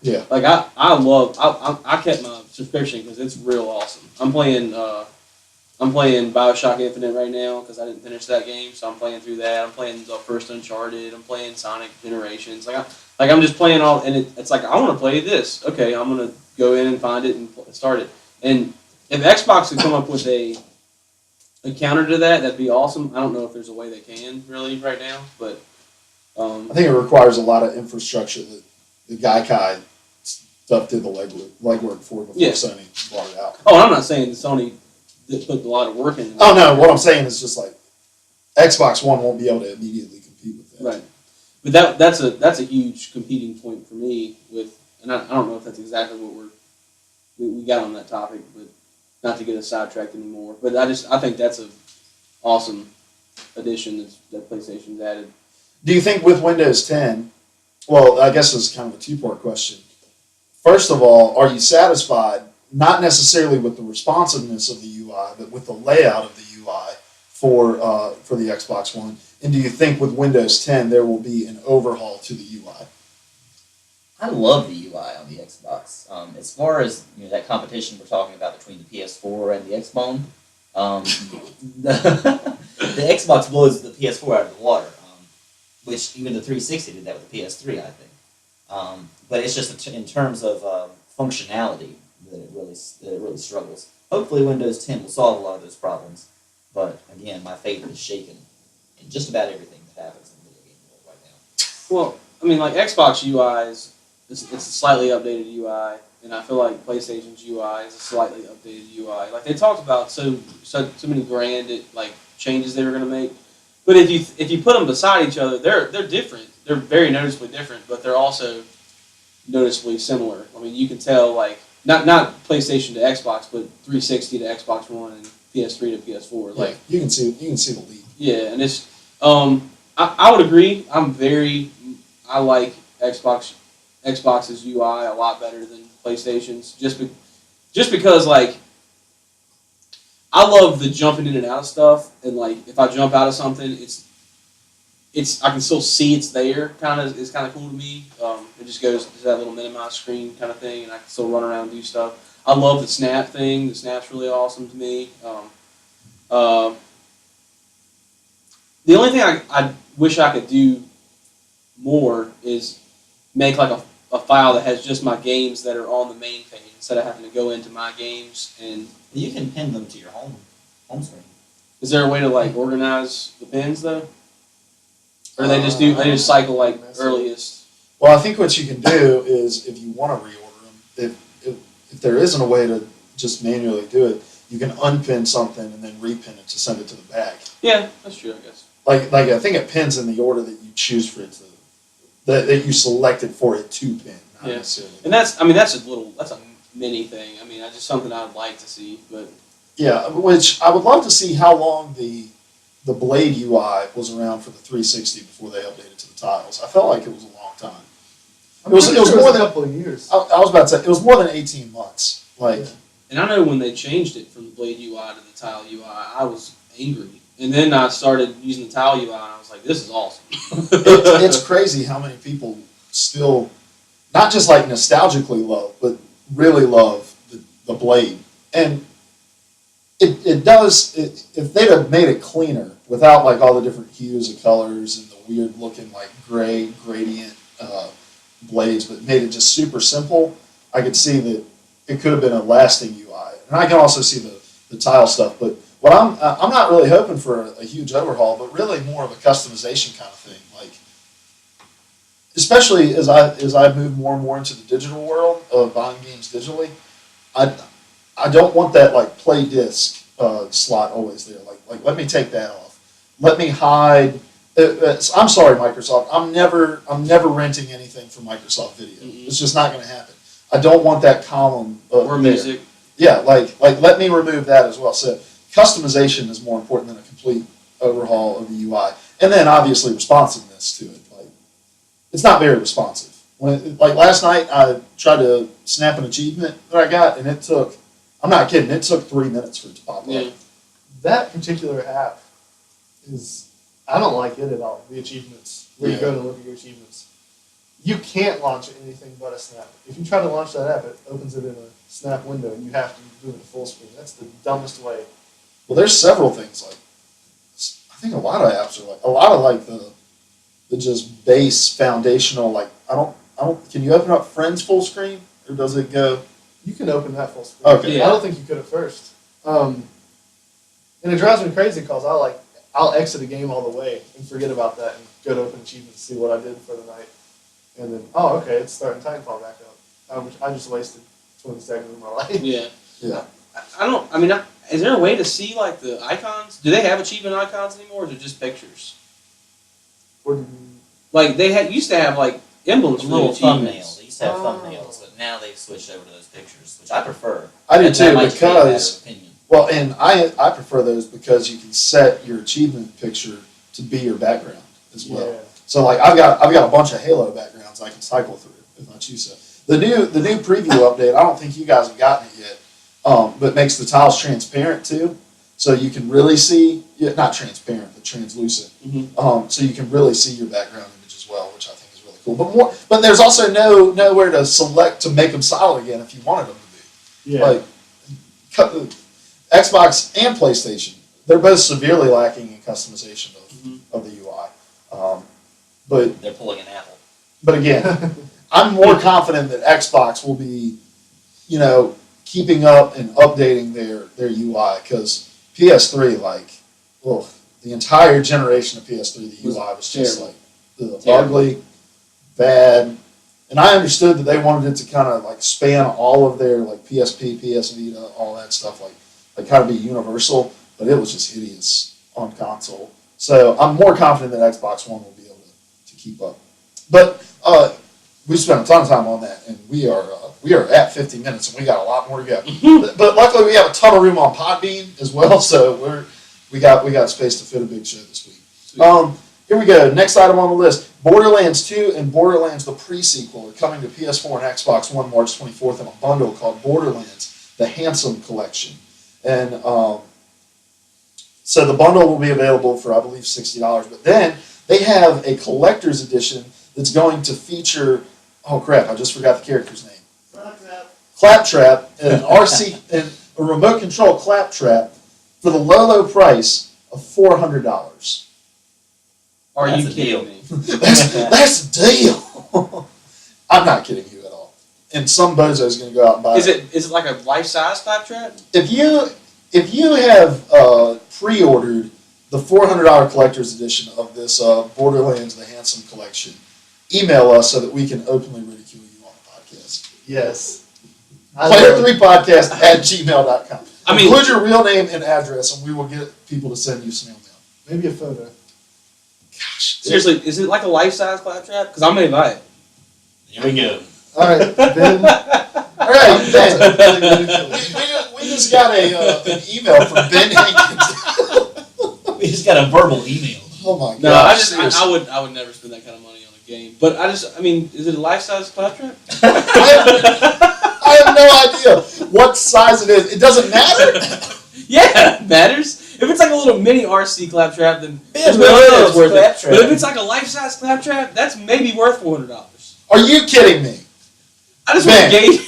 Yeah. I kept my subscription because it's real awesome. I'm playing BioShock Infinite right now because I didn't finish that game, so I'm playing through that. I'm playing the first Uncharted. I'm playing Sonic Generations. I'm just playing all, and it's like I want to play this. Okay, I'm gonna go in and find it and start it. And if Xbox could come up with a counter to that, that'd be awesome. I don't know if there's a way they can really right now, but I think it requires a lot of infrastructure that the Gaikai stuff did the legwork for before Sony brought it out. Oh, I'm not saying that Sony put a lot of work in. Oh no, what I'm saying is just like Xbox One won't be able to immediately compete with that. Right, but that's a huge competing point for me with, and I don't know if that's exactly what we got on that topic, but not to get us sidetracked anymore. But I think that's a awesome addition that PlayStation's added. Do you think with Windows 10, well, I guess this is kind of a two-part question. First of all, are you satisfied, not necessarily with the responsiveness of the UI, but with the layout of the UI for the Xbox One? And do you think with Windows 10 there will be an overhaul to the UI? I love the UI on the Xbox. As far as that competition we're talking about between the PS4 and the Xbone, the Xbox blows the PS4 out of the water. Which even the 360 did that with the PS3, I think. But it's just in terms of functionality that it really struggles. Hopefully, Windows 10 will solve a lot of those problems. But again, my faith is shaken in just about everything that happens in the video game world right now. Well, I mean, like Xbox UI it's a slightly updated UI, and I feel like PlayStation's UI is a slightly updated UI. Like they talked about so many grand changes they were going to make. But if you put them beside each other, they're different. They're very noticeably different, but they're also noticeably similar. I mean, you can tell not PlayStation to Xbox, but 360 to Xbox One and PS3 to PS4. Yeah, you can see the lead. Yeah, and it's I would agree. I like Xbox's UI a lot better than PlayStation's just because I love the jumping in and out of stuff, and like if I jump out of something, it's I can still see it's there. It's kind of cool to me. It just goes to that little minimize screen kind of thing, and I can still run around and do stuff. I love the snap thing. The snap's really awesome to me. The only thing I wish I could do more is make like a file that has just my games that are on the main page instead of having to go into my games. And You can pin them to your home screen. is there a way to like organize the pins though? Or they just cycle like earliest? Well, I think what you can do is if you want to reorder them, if there isn't a way to just manually do it, you can unpin something and then repin it to send it to the back. Yeah, that's true, I guess. Like I think it pins in the order that you choose for it to, that you selected for it to pin. Not Yeah. necessarily. And that's a mini thing. I mean, that's just something I would like to see, but Yeah, which I would love to see how long the Blade UI was around for the 360 before they updated to the tiles. I felt like it was a long time. I'm It was pretty sure more a than couple of years. I was about to say it was more than 18 months. Like Yeah. and I know when they changed it from the Blade UI to the Tile UI, I was angry. And then I started using the Tile UI, and I was like, "This is awesome." it's crazy how many people still, not just like nostalgically love, but really love the Blade. And if they'd have made it cleaner without like all the different hues of colors and the weird looking like gray gradient blades, but made it just super simple, I could see that it could have been a lasting UI. And I can also see the tile stuff, but what I'm not really hoping for a huge overhaul, but really more of a customization kind of thing. Like, especially as I move more and more into the digital world of buying games digitally, I don't want that like play disc slot always there. Like let me take that off. Let me hide. I'm sorry, Microsoft. I'm never renting anything from Microsoft Video. Mm-hmm. It's just not going to happen. I don't want that column or there. music. Yeah, like let me remove that as well. So customization is more important than a complete overhaul of the UI, and then obviously responsiveness to it. Like it's not very responsive. Like last night, I tried to snap an achievement that I got, and it took. I'm not kidding. It took 3 minutes for it to pop Yeah. up. That particular app is, I don't like it at all. The achievements, where you Yeah. go to look at your achievements. You can't launch anything but a snap. If you try to launch that app, it opens it in a snap window, and you have to move it to full screen. That's the dumbest way. Well, there's several things like I think a lot of apps are like a lot of like the just base foundational like I don't can you open up Friends full screen or does it go? You can open that full screen. Okay. I don't think you could at first. And it drives me crazy because I'll exit a game all the way and forget about that and go to open achievements, see what I did for the night, and then okay, it's starting Titanfall back up. I just wasted 20 seconds of my life. Yeah. Yeah. I don't. I mean, is there a way to see like the icons? Do they have achievement icons anymore, or is it just pictures? Or do Like they used to have like emblems for Little the achievements. thumbnails. They used to have Oh. thumbnails, but now they've switched over to those pictures, which I prefer. I do That too might just be a matter because of opinion. well, and I prefer those because you can set your achievement picture to be your background as well. Yeah. So like I've got a bunch of Halo backgrounds I can cycle through if I choose so. The new preview update, I don't think you guys have gotten it yet, but makes the tiles transparent too, so you can really see not transparent but translucent. Mm-hmm. So you can really see your background image as well, which I think is really cool. But there's also nowhere to select to make them solid again if you wanted them to be. Yeah. Like Xbox and PlayStation, they're both severely lacking in customization of the UI. But They're pulling an Apple. but again, I'm more confident that Xbox will be, keeping up and updating their UI because PS3, the entire generation of PS3, the UI was just terrible. like ugly, bad. And I understood that they wanted it to kind of like span all of their like PSP, PS Vita, all that stuff, like kind of be universal, but it was just hideous on console. So I'm more confident that Xbox One will be able to keep up. But we spent a ton of time on that, and we are at 50 minutes, and we got a lot more to go. But luckily, we have a ton of room on Podbean as well, so we got space to fit a big show this week. Here we go. Next item on the list: Borderlands 2 and Borderlands the Pre-Sequel are coming to PS4 and Xbox One March 24th in a bundle called Borderlands: The Handsome Collection. And So the bundle will be available for, I believe, $60. But then they have a collector's edition that's going to feature, oh crap, I just forgot the character's name. Claptrap, an RC, and a remote control Claptrap for the low price of $400. Are That's you a kidding deal. me? That's a deal. I'm not kidding you at all. And some bozo is going to go out and buy Is it like a life size Claptrap? If you have pre-ordered the $400 collector's edition of this Borderlands The Handsome Collection, email us so that we can openly ridicule you on the podcast. Yes. Player3podcast@gmail.com. I mean- Include your real name and address, and we will get people to send you snail mail. Maybe a photo. Gosh, Seriously, is it like a life size Claptrap? Because I may buy it. Here we go. All right, Ben. All right, Ben. Ridiculous. We just got an email from Ben Hankins. We just got a verbal email. Oh my god! No, I would never spend that kind of money on a game. But is it a life size Claptrap? I have no idea what size it is. It doesn't matter. Yeah, it matters. If it's like a little mini RC Claptrap, then there's no no, way no, it's worth it. Claptrap. But if it's like a life size Claptrap, that's maybe worth $400. Are you kidding me? I just Man. want a game.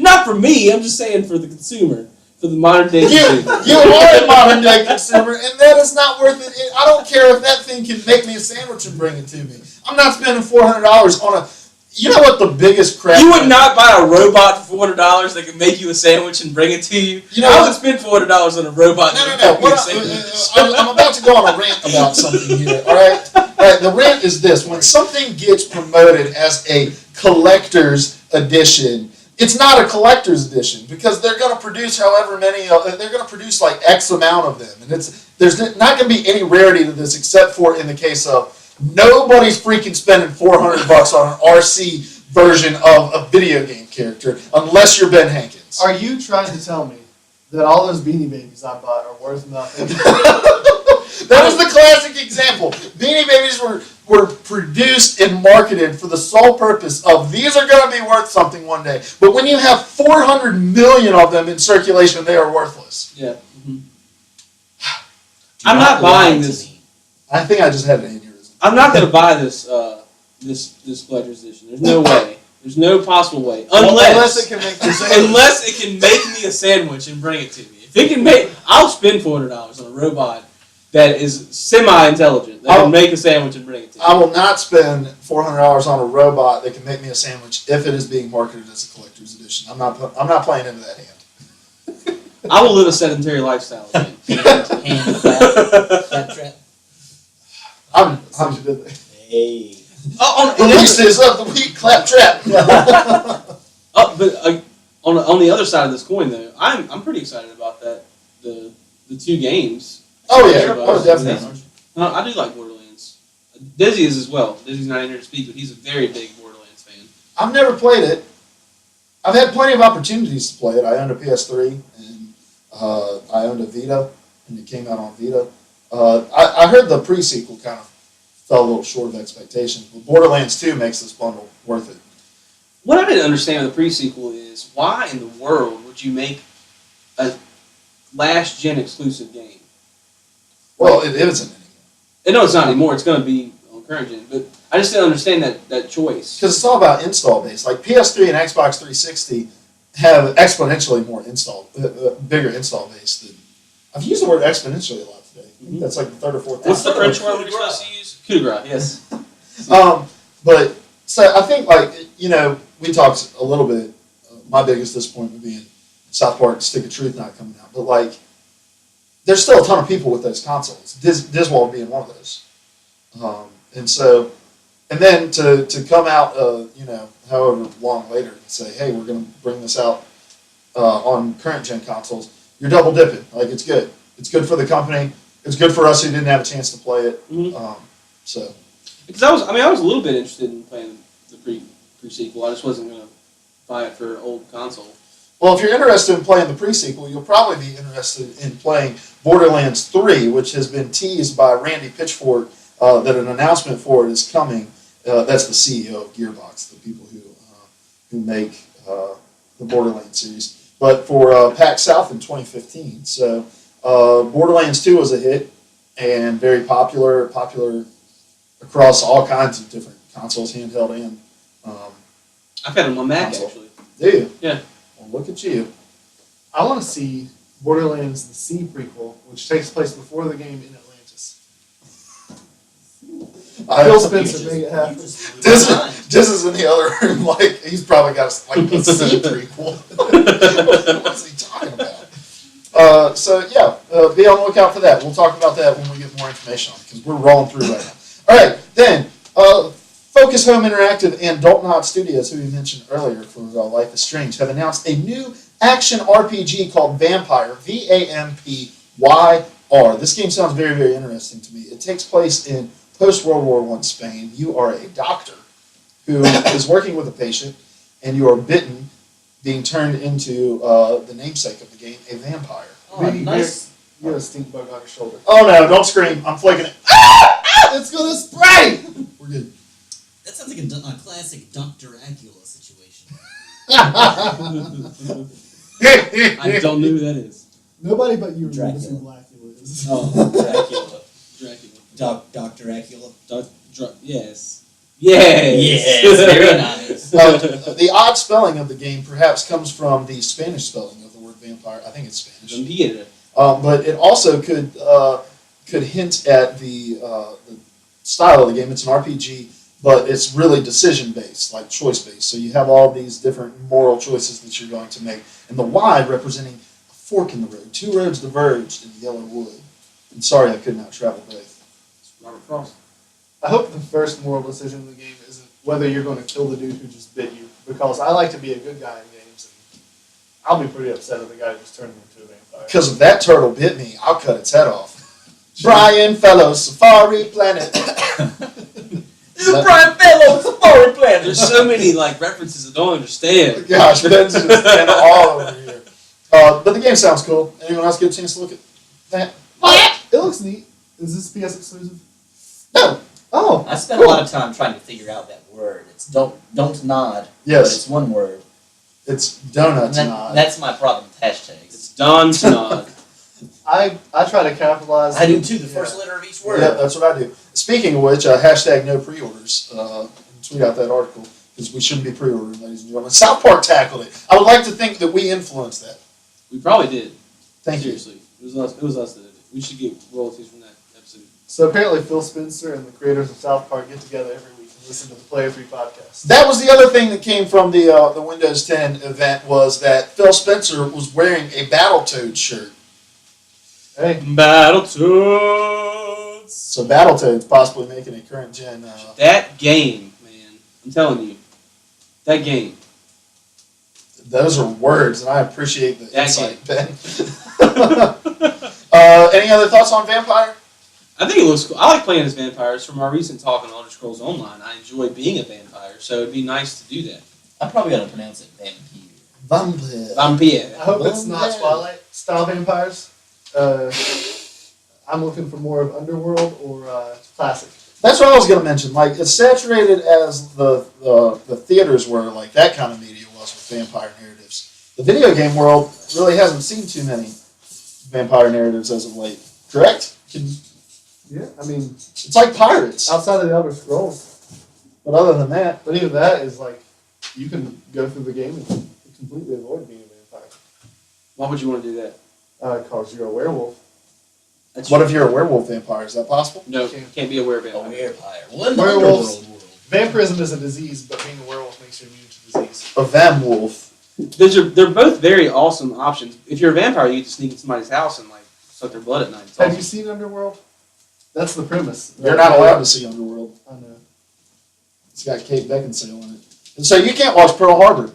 Not for me. I'm just saying for the consumer, for the modern day consumer. You are a modern day consumer, and that is not worth it. I don't care if that thing can make me a sandwich and bring it to me. I'm not spending $400 on a. You know what the biggest crap? You would not buy a robot for $400 that can make you a sandwich and bring it to you. You know I what? would spend $400 on a robot that No. can make me a What sandwich. I'm about to go on a rant about something here. All right. The rant is this: when something gets promoted as a collector's edition, it's not a collector's edition because they're going to produce however many. They're going to produce like X amount of them, and there's not going to be any rarity to this except for in the case of nobody's freaking spending $400 on an RC version of a video game character unless you're Ben Hankins. Are you trying to tell me that all those Beanie Babies I bought are worth nothing? That was the classic example. Beanie Babies were produced and marketed for the sole purpose of these are going to be worth something one day. But when you have 400 million of them in circulation, they are worthless. Yeah. Do I'm not lie buying to this. me. I think I just had an aneurysm. I'm not going to buy this this collector's edition. There's no way. There's no possible way. Unless it can make you sandwich. Unless it can make me a sandwich and bring it to me. If it can make, I'll spend $400 on a robot that is semi-intelligent that can make a sandwich and bring it to me. I will not spend $400 on a robot that can make me a sandwich if it is being marketed as a collector's edition. I'm not playing into that hand. I will live a sedentary lifestyle. Again. Hand Claptrap. I'm Since you did that. Hey. releases of the week Claptrap. But on the other side of this coin, though, I'm pretty excited about that. The two games. Oh yeah, Oh, definitely. I do like Borderlands. Dizzy is as well. Dizzy's not in here to speak, but he's a very big Borderlands fan. I've never played it. I've had plenty of opportunities to play it. I owned a PS3 and I owned a Vita, and it came out on Vita. I heard the pre-sequel kind of fell a little short of expectations, but Borderlands 2 makes this bundle worth it. What I didn't understand with the pre-sequel is why in the world would you make a last-gen exclusive game? Well, it isn't anymore. I know it's not anymore. It's going to be on current gen, but I just didn't understand that choice. Because it's all about install base. Like PS3 and Xbox 360 have exponentially more bigger install base than. I've used the word exponentially a lot today. I think that's like the third or fourth. What's the time. French word we're supposed to use? Coup de grace. Yes. But so I think we talked a little bit. My biggest disappointment being South Park: Stick of Truth not coming out, but there's still a ton of people with those consoles. Diswald being one of those, and then to come out, however long later and say, hey, we're going to bring this out on current gen consoles. You're double dipping. It's good. It's good for the company. It's good for us who didn't have a chance to play it. Mhm. Because I was a little bit interested in playing the pre-sequel. I just wasn't going to buy it for old console. well, if you're interested in playing the pre-sequel, you'll probably be interested in playing Borderlands 3, which has been teased by Randy Pitchford that an announcement for it is coming. That's the CEO of Gearbox, the people who make the Borderlands series. But for PAX South in 2015, so Borderlands 2 was a hit and very popular across all kinds of different consoles, handheld and. I've had it on my Mac Console. actually. Do you? Yeah. Well, look at you. I want to see Borderlands: The Sea prequel, which takes place before the game in Atlantis. Phil Spencer make it happen. This is in the other room. Like he's probably got a C prequel. What's he talking about? So yeah, be on the lookout for that. We'll talk about that when we get more information on it because we're rolling through right now. All right, then Focus Home Interactive and Dalton Hot Studios, who we mentioned earlier for Life is Strange, have announced a new action RPG called Vampire. VAMPYR. This game sounds very, very interesting to me. It takes place in post-World War I Spain. You are a doctor who is working with a patient, and you are bitten, being turned into the namesake of the game, a vampire. Oh, nice. You have a stink bug on your shoulder. Oh no, don't scream. I'm flicking it. It's gonna spray! We're good. That sounds like a classic Dr. Acula situation. I don't know who that is. Nobody but you Dracula. remembers who Blackula is. Oh, Dracula. Dracula. Dr. Acula. Yes. Yes. Yes, very nice. The odd spelling of the game perhaps comes from the Spanish spelling of the word vampire. I think it's Spanish. Vampire. But it also could hint at the style of the game. It's an RPG, but it's really decision-based, like choice-based. So you have all these different moral choices that you're going to make. And the Y representing a fork in the road. Two roads diverged in the yellow wood. And sorry I could not travel both. Robert Frost. I hope the first moral decision in the game isn't whether you're going to kill the dude who just bit you, because I like to be a good guy in games, and I'll be pretty upset if the guy just turned me into a vampire. Because if that turtle bit me, I'll cut its head off. Brian Fellows, Safari Planet. Brian Fellows, Safari Planet. There's so many like references I don't understand. Gosh, Ben's just been all over here. But the game sounds cool. Anyone else get a chance to look at that? It looks neat. Is this PS exclusive? No. Oh, I spent a lot of time trying to figure out that word. It's don't nod. But Yes, it's one word. it's donuts. And Nod. that's my problem with hashtags. It's Don Snod. I try to capitalize. I do too. The Yeah. first letter of each word. Yeah, that's what I do. Speaking of which, hashtag no pre-orders. Tweet out that article because we shouldn't be pre-ordering, ladies and gentlemen. South Park tackled it. I would like to think that we influenced that. We probably did. Thank you. Seriously. It was us that did it. We should get royalties from that episode. So apparently Phil Spencer and the creators of South Park get together every week and listen to the Player 3 podcast. That was the other thing that came from the Windows 10 event was that Phil Spencer was wearing a Battletoads shirt. Hey, Battletoads. So Battletoads possibly making a current gen. That game, man. I'm telling you. That game. Those are words, and I appreciate the That insight, Ben. Any other thoughts on Vampire? I think it looks cool. I like playing as vampires. From our recent talk on Elder Scrolls Online, I enjoy being a vampire, so it'd be nice to do that. I'm probably gonna pronounce it vampire. Vampire. Vampire. I hope it's not Yeah. Twilight style vampires. I'm looking for more of Underworld or classic. That's what I was going to mention. Like, as saturated as the theaters were, like that kind of media was with vampire narratives, the video game world really hasn't seen too many vampire narratives as of late. Correct? Yeah, I mean, It's like pirates. outside of the Elder Scrolls. But other than that, But even that is like, you can go through the game and completely avoid being a vampire. Why would you want to do that? Because you're a werewolf. That's what if you're a werewolf vampire? Is that possible? No, can't be a A werewolf. vampire. What in the Werewolves. underworld world? Vampirism is a disease, but being a werewolf makes you immune to disease. A vampwolf. They're both very awesome options. If you're a vampire, you get to sneak into somebody's house and like suck their blood at night. It's Have awesome. you seen Underworld? That's the premise. You're not allowed to see Underworld. I know. It's got Kate Beckinsale in it. And so you can't watch Pearl Harbor.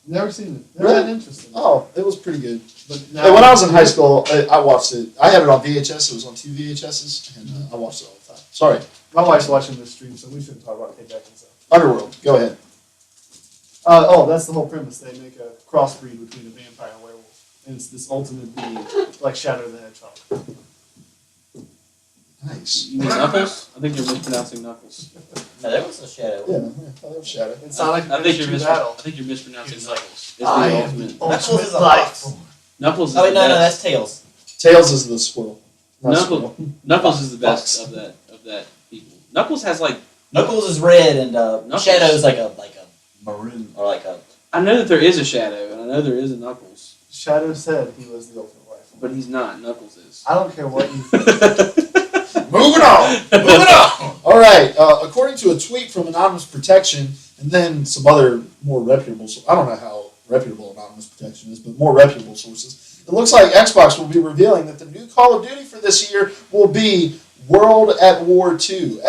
Never seen it. Never Really? that interesting. Oh, it was pretty good. But Hey, when I was in high school, I watched it. I had it on VHS. It was on 2 VHSs, and I watched it all the time. Sorry. my wife's watching this stream, so we shouldn't talk about Kate Beckinsale. Underworld. Go ahead. That's the whole premise. They make a crossbreed between a vampire and a werewolf, and it's this ultimate being, like Shadow the Hedgehog. Nice. You mean Knuckles? I think you're mispronouncing Knuckles. No, there was a shadow. Yeah, that was Shadow. And Sonic I think you're battle. I think you're mispronouncing He's like, Knuckles. It's I the am ultimate. the Knuckles is ultimate a life life. form. Knuckles is Oh wait, the no, best. that's Tails. Tails is the squirrel. Not Knuckles. squirrel. Knuckles is the best Fox. of that people. Knuckles has like Knuckles is red and Knuckles. Shadow's like a maroon or like a. I know that there is a Shadow and I know there is a Knuckles, Shadow said he was the ultimate rifle. but he's not. Knuckles is. I don't care what you think. Moving on. Moving on. All right. According to a tweet from Anonymous Protection, and then some other more reputable. I don't know how reputable Anonymous Protection is, but more reputable sources. It looks like Xbox will be revealing that the new Call of Duty for this year will be World at War 2.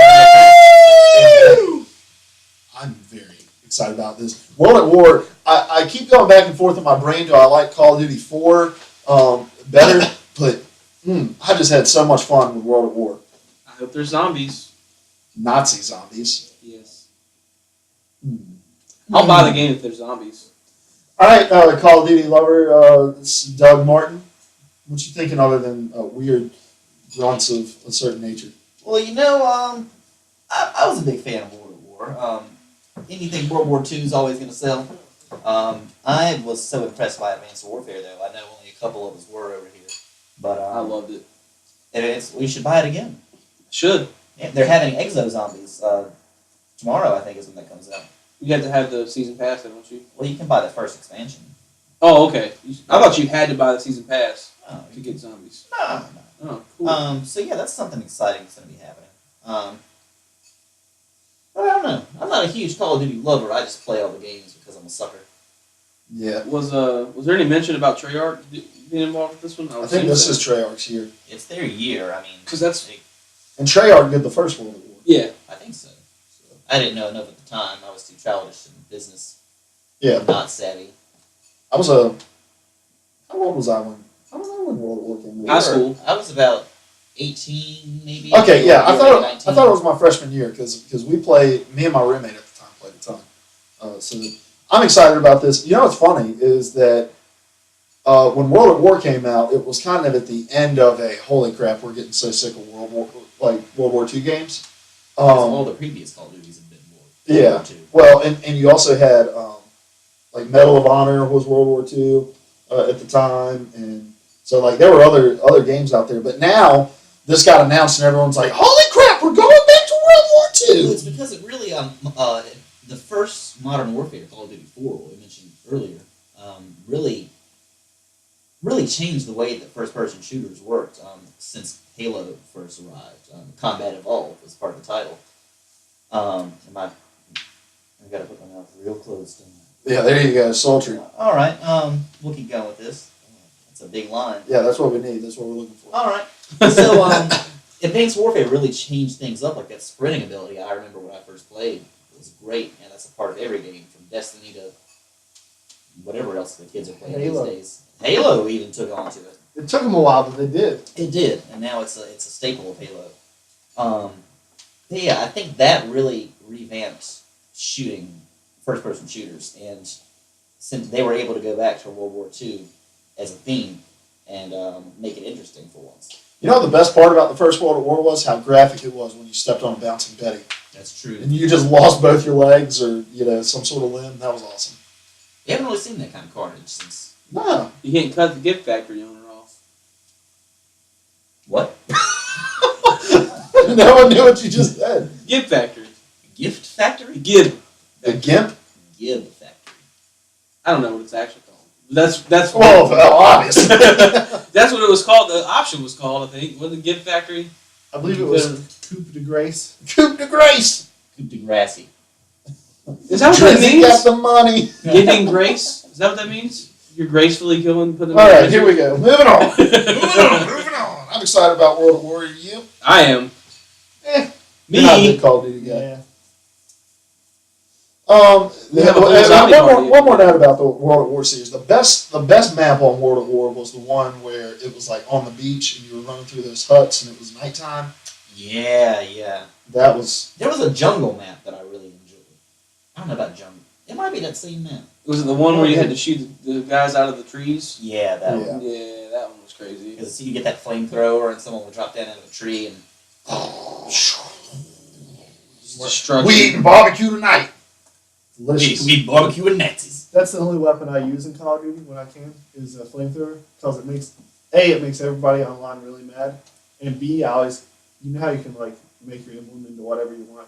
I'm very excited about this. World at War, I keep going back and forth in my brain. Do I like Call of Duty 4 better? But I just had so much fun with World at War. I hope there's zombies. Nazi zombies. Yes. I'll Hmm. buy the game if there's zombies. All right, Call of Duty lover, it's Doug Martin. What you thinking other than weird grunts of a certain nature? Well, I was a big fan of World War. Anything World War II is always going to sell. I was so impressed by Advanced Warfare, though. I know only a couple of us were over here, but I loved it. we should buy it again. Should. Yeah, they're having Exo Zombies tomorrow. I think is when that comes out. You have to have the season pass, don't you? Well, you can buy the first expansion. Oh, okay. I thought you had to buy the season pass Oh, to get zombies. no. Oh, cool. So yeah, that's something exciting that's going to be happening. But I don't know. I'm not a huge Call of Duty lover. I just play all the games because I'm a sucker. Yeah, Was there any mention about Treyarch being involved with this one? I think this is Treyarch's year. It's their year. I mean, 'Cause that's- they- And Treyarch did the first World War. Yeah. I think so. I didn't know enough at the time. I was too childish in business, Yeah, not savvy. I was how old was I when? I don't know when World War came. High school. I was about 18, maybe. Okay, yeah, I You thought were it, 19. I thought it was my freshman year because we played. Me and my roommate at the time played a ton. So I'm excited about this. You know what's funny is that when World at War came out, it was kind of at the end of a holy crap, we're getting so sick of World War II games. Because all the previous Call of Duties have been World Yeah. War II. Well, and you also had like Medal of Honor was World War II at the time, and so like there were other games out there. But now this got announced, and everyone's like, "Holy crap, we're going back to World War Well, II!" it's because it really the first Modern Warfare, Call of Duty 4, what we mentioned earlier, really changed the way that first-person shooters worked since Halo first arrived. Combat Evolved was part of the title. I've got to put my mouth real close to that. Yeah, there you go, sultry. All right, we'll keep going with this. That's a big line. Yeah, that's what we need. That's what we're looking for. All right. So, Advanced Warfare really changed things up. Like that sprinting ability, I remember when I first played. It was great, and that's a part of every game, from Destiny to whatever else the kids are playing Halo. these days. Halo even took on to it. It took them a while, but they did. It did, and now it's a staple of Halo. But yeah, I think that really revamped shooting, first-person shooters, and since they were able to go back to World War II as a theme and make it interesting for once. You know the best part about the first World War was how graphic it was when you stepped on a bouncing Betty, That's true. and you just lost both your legs or some sort of limb. That was awesome. We haven't really seen that kind of carnage since. No. You can't cut the gift factory owner off. What? No one knew what you just said. Gift factory. Gift Factory? Gib. The GIMP? Gib Factory. I don't know what it's actually called. That's Well, obviously. That's what it was called. The option was called, I think. Wasn't it Gift Factory? I believe it was Coupe de Grace. Coup de grace. Coup de Gracie. Is that what that Drizzy means? got the money. Giving grace? Is that what that means? You're gracefully putting them All in right, the here we go. Moving on. Moving on. I'm excited about World of War. Are you? I am. You're not a big Me. Call of Duty guy. Yeah. We have a whole zombie party. One more note about the World of War series. The best map on World of War was the one where it was like on the beach and you were running through those huts and it was nighttime. Yeah. That was There was a jungle map that I really enjoyed. I don't know about jungle. It might be that same map. Was it the one where you had to shoot the guys out of the trees? Yeah, that Yeah. one. Yeah, that one was crazy. Because you get that flamethrower and someone would drop down out of a tree and Destruction. we eating barbecue tonight. Delicious. we barbecuing Nazis. That's the only weapon I use in Call of Duty when I can, is a flamethrower, because it makes A, it makes everybody online really mad, and B, I always, you know how you can like make your emblem into whatever you want,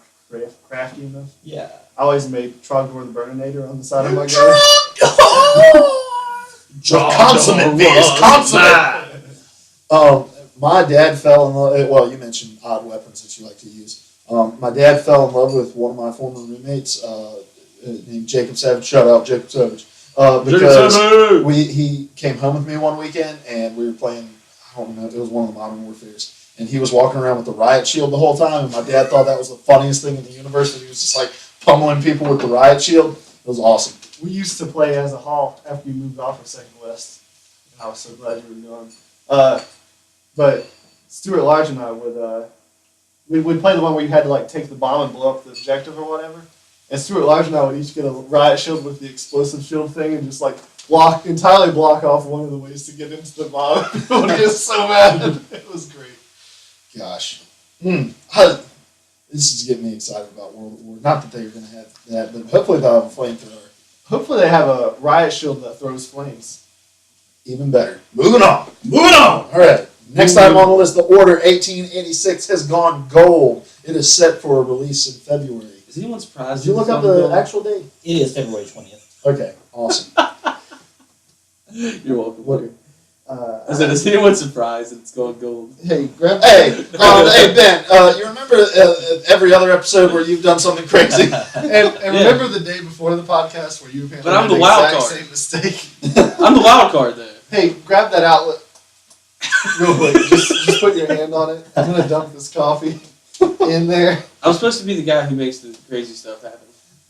crafty enough. Yeah. I always made Trogdor the Burninator on the side of my gun. Consummate beast, consummate. My dad fell in love. Well, you mentioned odd weapons that you like to use. My dad fell in love with one of my former roommates named Jacob Savage. Shout out Jacob Savage. Because he came home with me one weekend and we were playing. I don't know. It was one of the Modern Warfares. And he was walking around with the riot shield the whole time, and my dad thought that was the funniest thing in the universe. That he was just like pummeling people with the riot shield. It was awesome. We used to play as a hall after we moved off of Second West. I was so glad you were gone. But Stuart Large and I we'd play the one where you had to like take the bomb and blow up the objective or whatever. And Stuart Large and I would each get a riot shield with the explosive shield thing and just like entirely block off one of the ways to get into the bomb. People would get so mad. It was great. Gosh. This is getting me excited about World at War. Not that they're going to have that, but hopefully they'll have a flamethrower. Hopefully they have a riot shield that throws flames. Even better. Moving on. All right. Next item on the list, the Order 1886 has gone gold. It is set for a release in February. Is anyone surprised? Did you look up the actual date? It is February 20th. Okay, awesome. You're welcome. What? I said, is anyone surprised that it's going gold? Hey, grab. Hey, Ben, you remember every other episode where you've done something crazy? And remember the day before the podcast where you apparently But I'm made the wild exact card. same mistake. I'm the wild card there. Hey, grab that outlet real quick. Just put your hand on it. I'm gonna dump this coffee in there. I was supposed to be the guy who makes the crazy stuff happen.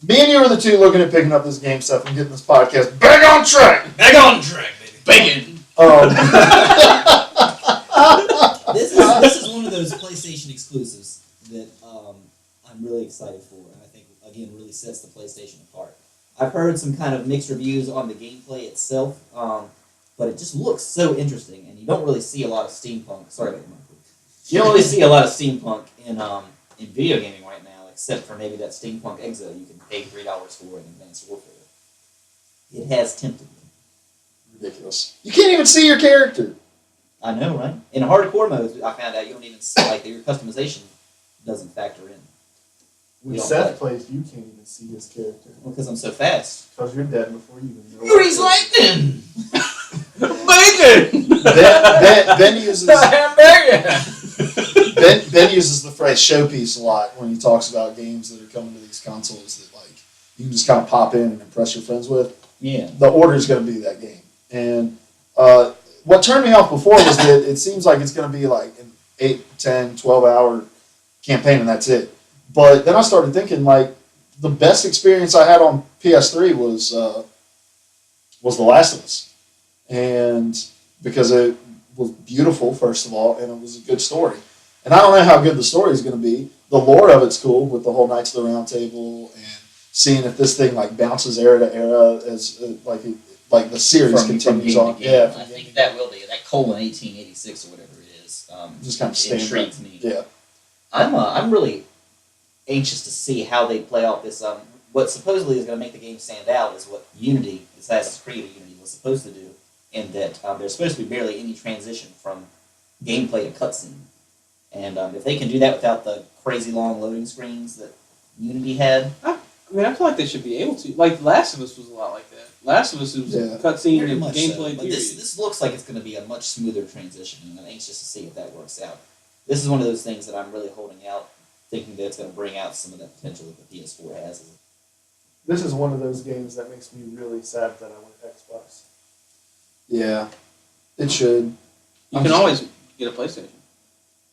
Me and you are the two looking at picking up this game stuff and getting this podcast back on track. Back on track, baby. Bacon! This is one of those PlayStation exclusives that I'm really excited for, and I think again really sets the PlayStation apart. I've heard some kind of mixed reviews on the gameplay itself, but it just looks so interesting, and you don't really see a lot of steampunk. Sorry about your mic. You don't really see a lot of steampunk in video gaming right now, except for maybe that steampunk Exo you can pay $3 for in Advanced Warfare. It has tempted me. Ridiculous. You can't even see your character. I know, right? In hardcore mode, I found out you don't even see, like, your customization doesn't factor in. When don't Seth play. plays, you can't even see his character Well, because I'm so fast. because you're dead before you even know. Grease lightning. Bacon! Ben uses Ben uses the phrase showpiece a lot when he talks about games that are coming to these consoles that like you can just kind of pop in and impress your friends with. Yeah. The Order is going to be that game. And what turned me off before was that it seems like it's going to be like an 8, 10, 12-hour campaign and that's it. But then I started thinking like the best experience I had on PS3 was The Last of Us. And because it was beautiful, first of all, and it was a good story. And I don't know how good the story is going to be. The lore of it's cool with the whole Knights of the Round Table and seeing if this thing like bounces era to era as like the series continues on. Yeah, I think that will be that colon 1886 or whatever it is. Just kind of stands intrigues up. me. Yeah, I'm really anxious to see how they play out this. What supposedly is going to make the game stand out is what Unity, Assassin's Creed Unity, was supposed to do, in that there's supposed to be barely any transition from gameplay to cutscene. And if they can do that without the crazy long loading screens that Unity had, I mean, I feel like they should be able to. Like, Last of Us was a lot like that. Last of Us was cutscene very and much gameplay, so. But period. this looks like it's going to be a much smoother transition, and I'm anxious to see if that works out. This is one of those things that I'm really holding out, thinking that it's going to bring out some of that potential that the PS4 has. This is one of those games that makes me really sad that I went Xbox. yeah, it should. You can always get a PlayStation.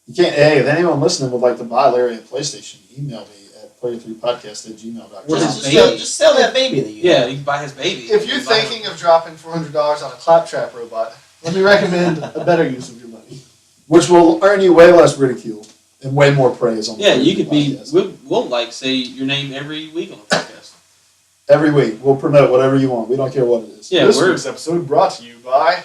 You can't. Hey, if anyone listening would like to buy Larry a PlayStation, email me at player3podcast@gmail.com. Or Just, his sell, baby. just sell that baby that you Yeah, have. you can buy his baby. If you're thinking of dropping $400 on a claptrap robot, let me recommend a better use of your money. Which will earn you way less ridicule and way more praise on the Yeah, you could be. podcast. We'll like say your name every week on the podcast. Every week. We'll promote whatever you want. We don't care what it is. Yeah, This we're week's episode brought to you by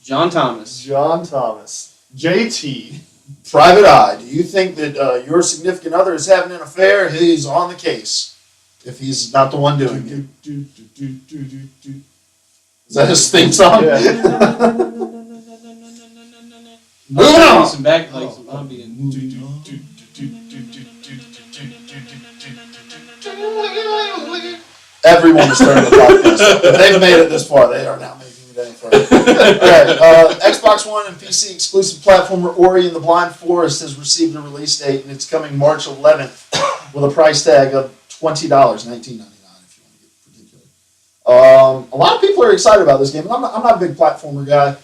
John Thomas. John Thomas, JT. Private Eye. Do you think that your significant other is having an affair? He's on the case. If he's not the one doing it. Is that his theme song? Yeah. Moving on. Some back, like some ambient. Everyone is turning the podcast. If they've made it this far, they are now making it any further. Okay, Xbox One and PC exclusive platformer Ori and the Blind Forest has received a release date, and it's coming March 11th with a price tag of $20, $19.99 if you want to get particular. A lot of people are excited about this game, and I'm not a big platformer guy.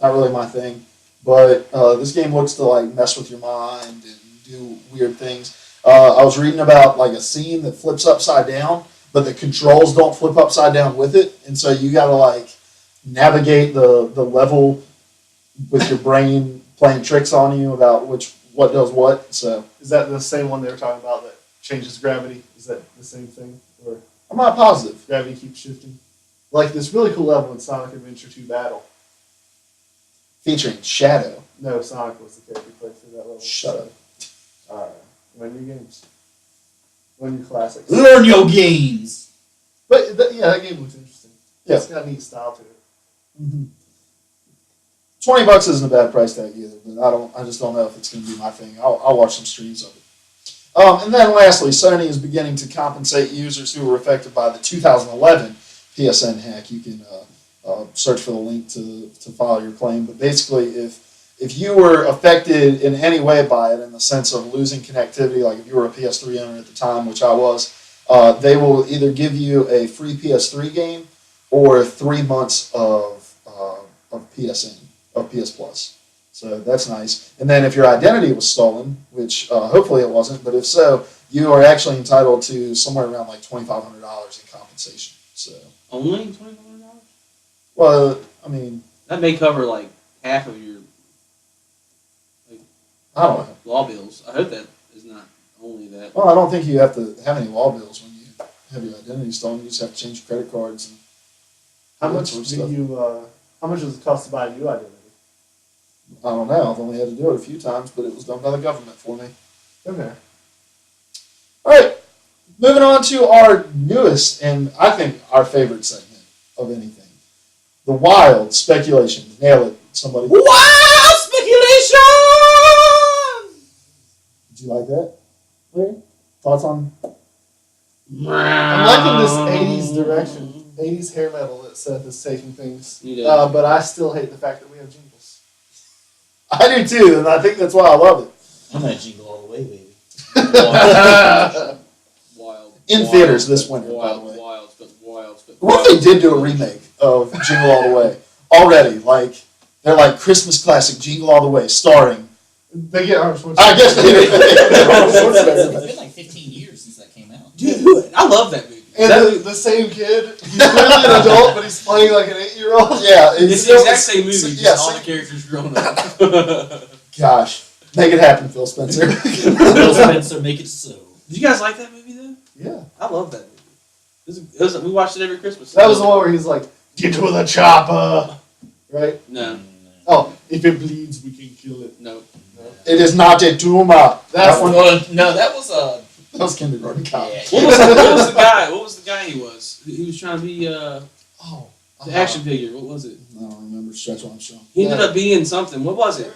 Not really my thing, but this game looks to like mess with your mind and do weird things. I was reading about like a scene that flips upside down, but the controls don't flip upside down with it, and so you gotta like navigate the level with your brain playing tricks on you about what does what. So Is that the same one they were talking about that changes gravity? Is that the same thing? Or I'm not positive. gravity keeps shifting? Like this really cool level in Sonic Adventure 2 Battle. Featuring Shadow. No, Sonic was the character who played through that level. Shut up. Alright. Win your games. Win your classics. Learn your games. But that game looks interesting. Yeah. It's got a neat style to it. Mm-hmm. $20 isn't a bad price tag either, but I just don't know if it's going to be my thing. I'll watch some streams of it. And then lastly, Sony is beginning to compensate users who were affected by the 2011 PSN hack. You can search for the link to file your claim. But basically, if you were affected in any way by it, in the sense of losing connectivity, like if you were a PS3 owner at the time, which I was, they will either give you a free PS3 game or 3 months of PSN, of PS Plus. So that's nice. And then if your identity was stolen, which hopefully it wasn't, but if so, you are actually entitled to somewhere around like $2,500 in compensation. So, Only $2,500? well, I mean, That may cover like half of your I don't know. law bills. I hope that is not only that. Well, I don't think you have to have any law bills when you have your identity stolen. You just have to change your credit cards. And How that much sort of do stuff. you? How much does it cost to buy a new identity? I don't know. I've only had to do it a few times, but it was done by the government for me. Okay. All right, moving on to our newest and I think our favorite segment of anything, the wild speculation. Nail it, somebody. Wild speculation. Did you like that? Larry? Thoughts on? I'm liking this 80s direction, 80s hair metal that Seth is taking things. Yeah. But I still hate the fact that we have jingles. I do too, and I think that's why I love it. I'm gonna jingle all the way, baby. Wild. In wild, theaters this winter, by the way. Wild. What if they did do a remake of Jingle All the Way already? Like they're like Christmas classic Jingle All the Way, starring. They get Arnold Schwarzenegger. I guess they did. It's been like 15 years since that came out. Dude, I love that movie. And the same kid, he's clearly an adult, but he's playing like an 8-year-old. Yeah, It's the exact same movie, just Yeah, all the characters grown up. gosh, make it happen, Phil Spencer. Phil Spencer, make it so. Did you guys like that movie though? Yeah. I love that movie. We watched it every Christmas. That was the one where he's like, get to the chopper. Right? No, Oh, if it bleeds, we can kill it. no. It is not a tumor. That's That one. No, that was That was kindergarten cop. yeah. What was the guy he was? He was trying to be the Oh, action figure. What was it? I don't remember. Stretch Armstrong. He ended up being something. What was it?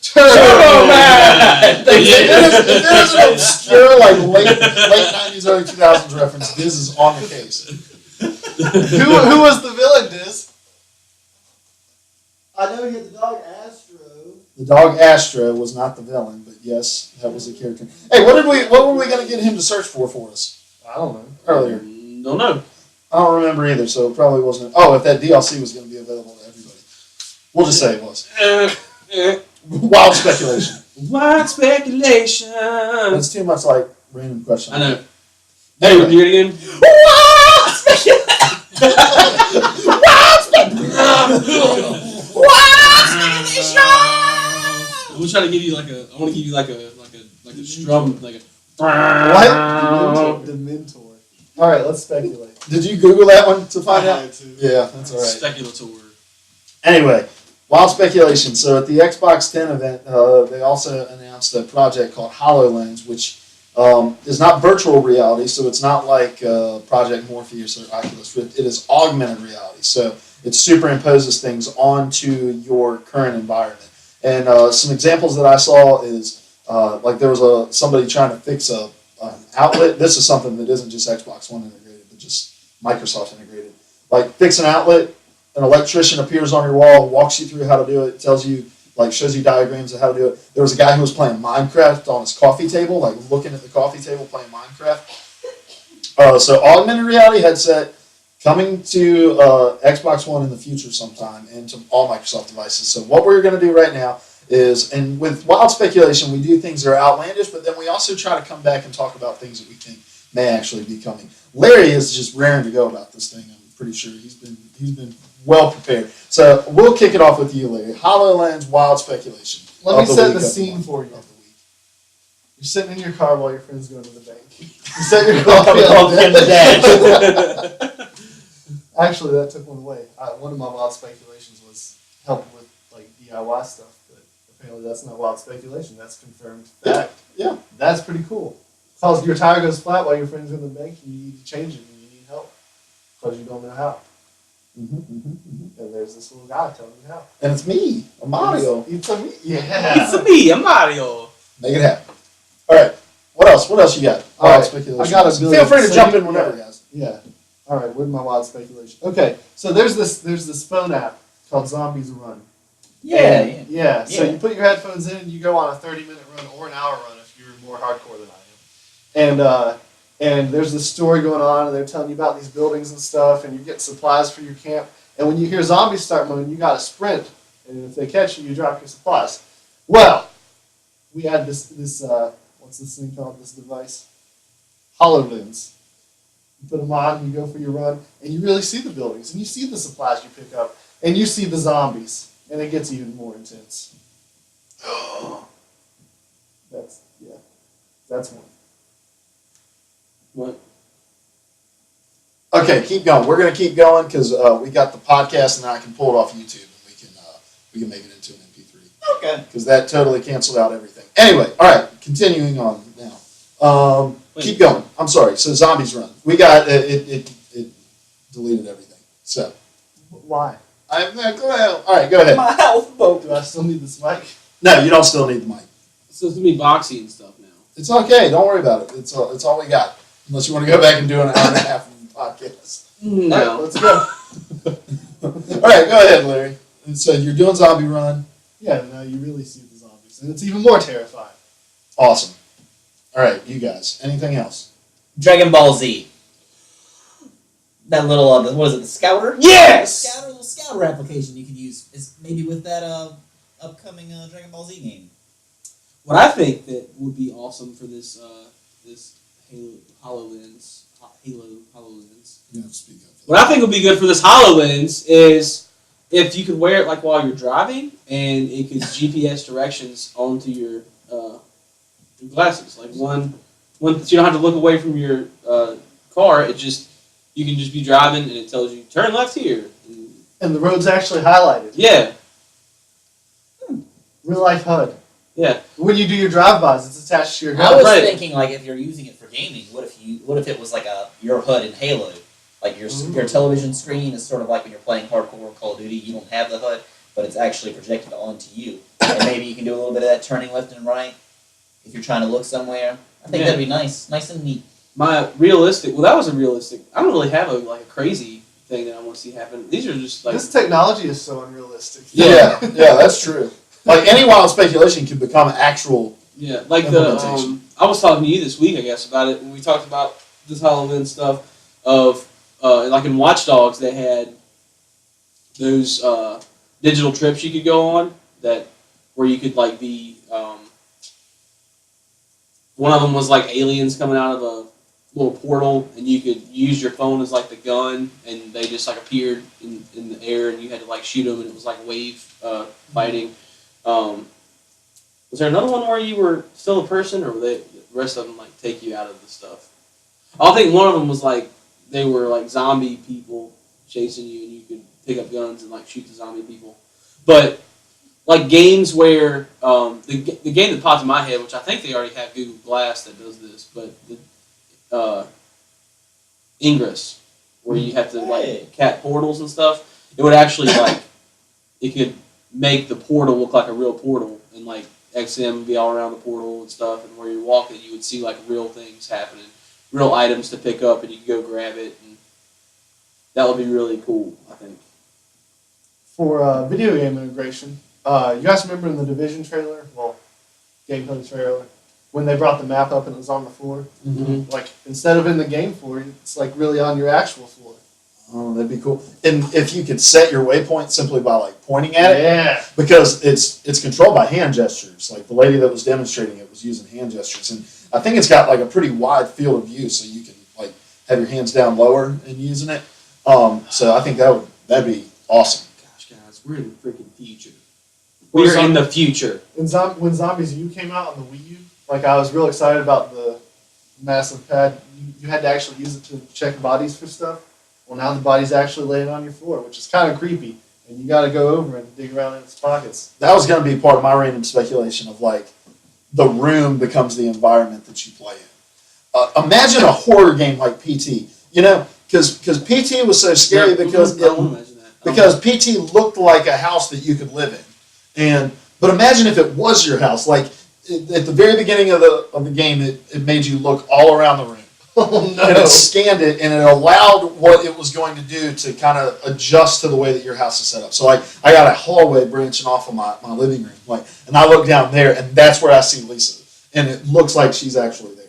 Turbo Man! If there's an obscure like late 90s, early 2000s reference, Diz is on the case. Who was the villain, Diz? I know you had the dog Astro. The dog Astro was not the villain, but yes, that was the character. Hey, what were we gonna get him to search for us I don't know. earlier? Don't know. I don't remember either, so it probably wasn't. Oh, if that DLC was gonna be available to everybody, we'll just say it was. Wild speculation. Wild speculation. That's too much like random question. I know. Anyway. Hear it again. I'm trying to give you I want to give you like a strum, like a. What? Dementor. All right, let's speculate. Did you Google that one to find I out? had to. Yeah, that's all right. Speculator. Anyway, wild speculation. So at the Xbox 10 event, they also announced a project called HoloLens, which is not virtual reality, so it's not like Project Morpheus or Oculus Rift. It is augmented reality. So it superimposes things onto your current environment. And some examples that I saw is like there was somebody trying to fix an outlet. This is something that isn't just Xbox One integrated, but just Microsoft integrated. Like fix an outlet, an electrician appears on your wall, walks you through how to do it, tells you, like shows you diagrams of how to do it. There was a guy who was playing Minecraft on his coffee table, like looking at the coffee table playing Minecraft. So augmented reality headset coming to Xbox One in the future sometime and to all Microsoft devices. So what we're going to do right now is, and with wild speculation, we do things that are outlandish, but then we also try to come back and talk about things that we think may actually be coming. Larry is just raring to go about this thing. I'm pretty sure he's been well prepared. So we'll kick it off with you, Larry. HoloLens wild speculation. Let me of the set week, the of the scene month, for you. of the week. You're sitting in your car while your friend's going to the bank. You set your coffee Coffee on in the the dash. dash. Actually, that took one away. One of my wild speculations was help with like DIY stuff, but apparently that's not wild speculation. That's confirmed fact. Yeah. That's pretty cool. Cause your tire goes flat while your friend's in the bank, and you need to change it, and you need help because you don't know how. And there's this little guy telling you how. And it's me, Mario. It's a me. Yeah. It's me, I'm Mario. Make it happen. All right. What else? What else you got? All Wild right. speculation. I got a billion. Feel free to So jump you- in whenever, guys. Yeah. All right. Where's my wild speculation? Okay. So there's this phone app called Zombies Run. Yeah. Yeah. So Yeah. you put your headphones in and you go on a 30-minute run or an hour run if you're more hardcore than I am. And there's this story going on and they're telling you about these buildings and stuff and you get supplies for your camp. And when you hear zombies start moving, you got to sprint. And if they catch you, you drop your supplies. Well, we had this what's this thing called? This device? HoloLens. You put them on, you go for your run, and you really see the buildings, and you see the supplies you pick up, and you see the zombies, and it gets even more intense. That's one. What? Okay, keep going. We're gonna keep going because we got the podcast, and then I can pull it off YouTube, and we can make it into an MP3 Okay. because that totally canceled out everything. Anyway, all right, continuing on now. Keep going. I'm sorry. So zombies run. We got it deleted everything. So Why? I'm not glad. All right, go ahead. My health boat. Do I still need this mic? No, you don't still need the mic. So it's gonna be boxy and stuff now. It's okay. Don't worry about it. It's all we got. Unless you want to go back and do an hour and a half of the podcast. All right, No. let's go. All right, go ahead, Larry. And so you're doing zombie run. Yeah, now you really see the zombies, and it's even more terrifying. Awesome. All right, you guys. Anything else? Dragon Ball Z. That little, what is it, the Scouter? Yes! Little scouter application you can use is maybe with that upcoming Dragon Ball Z game. What I think that would be awesome for this this HoloLens. You have to speak up. What I think would be good for this HoloLens is if you could wear it like while you're driving and it could GPS directions onto your glasses. Like one so you don't have to look away from your car. You can just be driving and it tells you turn left here. And the road's actually highlighted. Yeah, Real life HUD. yeah. When you do your drive-bys, it's attached to your I gun. was Right. thinking, like, if you're using it for gaming, what if it was like your HUD in Halo? Like your television screen is sort of like when you're playing hardcore Call of Duty, you don't have the HUD, but it's actually projected onto you. And maybe you can do a little bit of that turning left and right if you're trying to look somewhere. I think Yeah. that'd be nice and neat. My realistic. Well, that was a realistic. I don't really have a crazy thing that I want to see happen. These are just like This technology is so unrealistic. Yeah, that's true. Like any wild speculation could become actual. yeah, like the. Implementation. I was talking to you this week, I guess, about it when we talked about this HoloLens stuff. Of like in Watch Dogs, they had those digital trips you could go on where you could like be. One of them was like aliens coming out of a little portal, and you could use your phone as like the gun, and they just like appeared in the air, and you had to like shoot them, and it was like wave fighting. Was there another one where you were still a person, or were the rest of them like take you out of the stuff? I think one of them was like they were like zombie people chasing you, and you could pick up guns and like shoot the zombie people. But like games where the game that popped in my head, which I think they already have Google Glass that does this, but the Ingress, where you have to like cat portals and stuff, it would actually like it could make the portal look like a real portal, and like XM would be all around the portal and stuff, and where you're walking, you would see like real things happening, real items to pick up, and you could go grab it, and that would be really cool, I think. For video game integration, you guys remember in the Division trailer, well, gameplay trailer, when they brought the map up and it was on the floor? Mm-hmm. Like, instead of in the game floor, it's like really on your actual floor. Oh, that'd be cool. And if you could set your waypoint simply by like pointing at it, Yeah. because it's controlled by hand gestures. Like the lady that was demonstrating it was using hand gestures, and I think it's got like a pretty wide field of view, so you can like have your hands down lower and using it. So I think that'd be awesome. Gosh, guys, we're in the freaking future. We're in the future. When Zombies U came out on the Wii U, like I was real excited about the massive pad. You had to actually use it to check bodies for stuff. Well, now the body's actually laying on your floor, which is kind of creepy, and you got to go over and dig around in its pockets. That was going to be part of my random speculation of like the room becomes the environment that you play in. Imagine a horror game like PT. You know, because PT was so scary Yeah, because I won't imagine that. because PT looked like a house that you could live in, but imagine if it was your house. Like at the very beginning of the game, it made you look all around the room. Oh And it scanned it, and it allowed what it was going to do to kind of adjust to the way that your house is set up. So, like, I got a hallway branching off of my living room, like, and I look down there, and that's where I see Lisa, and it looks like she's actually there.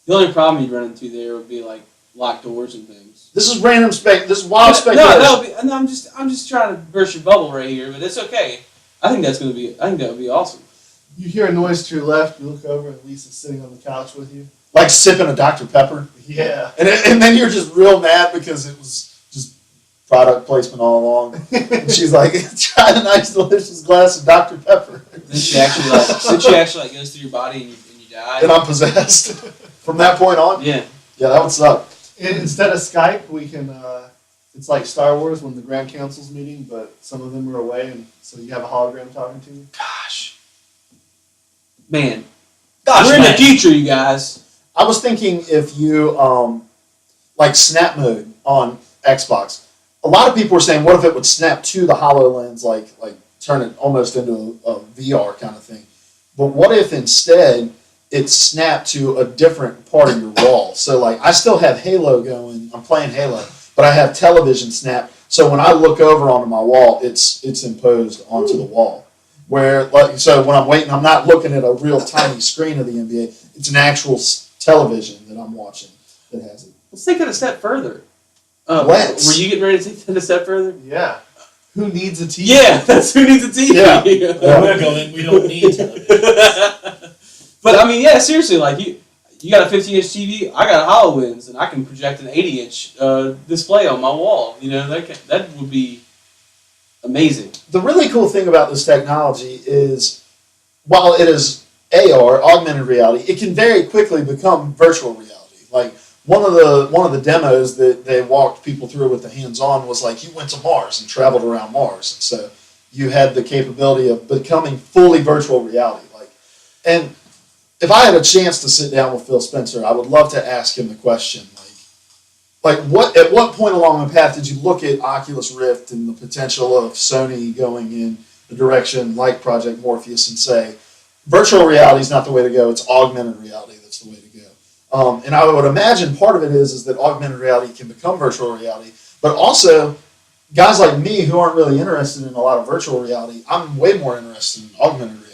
The only problem you'd run into there would be like locked doors and things. This is random this is wild No, speculation. no, I'm just trying to burst your bubble right here, but it's okay. I think that would be awesome. You hear a noise to your left, you look over, and Lisa's sitting on the couch with you. Like sipping a Dr. Pepper, Yeah. and then you're just real mad because it was just product placement all along. And she's like, try a nice, delicious glass of Dr. Pepper. Then she actually like goes through your body and you die. And I'm possessed. From that point on, Yeah. yeah, that would suck. Instead of Skype, we can. It's like Star Wars when the Grand Council's meeting, but some of them are away, and so you have a hologram talking to you. Gosh. Man. Gosh, We're in man. the future, you guys. I was thinking if you, like snap mode on Xbox, a lot of people were saying, what if it would snap to the HoloLens, like turn it almost into a VR kind of thing. But what if instead it snapped to a different part of your wall? So like I still have Halo going, I'm playing Halo, but I have television snap. So when I look over onto my wall, it's imposed onto the wall. Where like so when I'm waiting, I'm not looking at a real tiny screen of the NBA. It's an actual television that I'm watching that has it. Let's take it a step further. Let's. Were you getting ready to take that a step further? Yeah. Who needs a TV? Yeah, that's who needs a TV. Yeah. We're going. We don't need television. But I mean, yeah, seriously, like you got a 15-inch TV, I got a HoloLens, and I can project an 80-inch display on my wall. You know, that would be amazing. The really cool thing about this technology is, while it is AR, augmented reality, it can very quickly become virtual reality. Like one of the demos that they walked people through with the hands-on was like you went to Mars and traveled around Mars, and so you had the capability of becoming fully virtual reality. And if I had a chance to sit down with Phil Spencer, I would love to ask him the question, at what point along the path did you look at Oculus Rift and the potential of Sony going in a direction like Project Morpheus and say, virtual reality is not the way to go, it's augmented reality that's the way to go. And I would imagine part of it is that augmented reality can become virtual reality, but also guys like me who aren't really interested in a lot of virtual reality, I'm way more interested in augmented reality.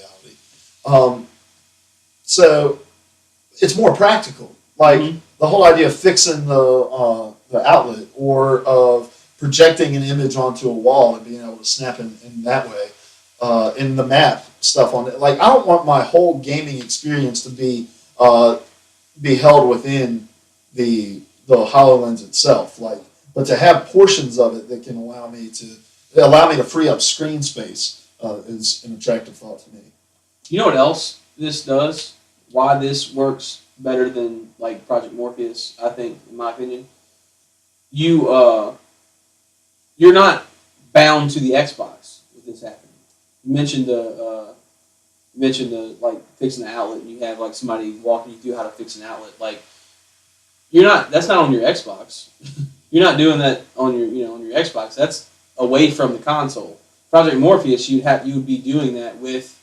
So it's more practical. Like the whole idea of fixing the outlet or of projecting an image onto a wall and being able to snap in that way, in the map stuff on it. Like I don't want my whole gaming experience to be held within the HoloLens itself. But to have portions of it that can allow me to free up screen space is an attractive thought to me. You know what else this does? Why this works better than like Project Morpheus, I think, in my opinion. You're not bound to the Xbox with this happening. You mentioned the like fixing the outlet, and you have like somebody walking you through how to fix an outlet. Like that's not on your Xbox. You're not doing that on your Xbox. That's away from the console. Project Morpheus, you would be doing that with,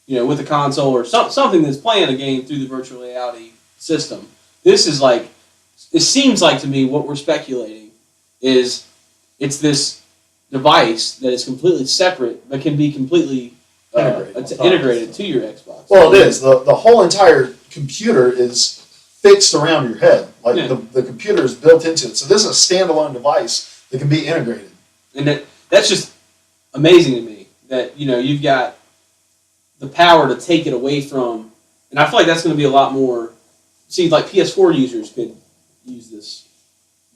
with a console or something that's playing a game through the virtual reality system. This is like, it seems like to me what we're speculating is it's this device that is completely separate but can be completely integrated to your Xbox. Well, it is. The whole entire computer is fixed around your head. Like Yeah. the computer is built into it. So this is a standalone device that can be integrated. And that's just amazing to me that, you've got the power to take it away from, and I feel like that's going to be a lot more, like PS4 users could use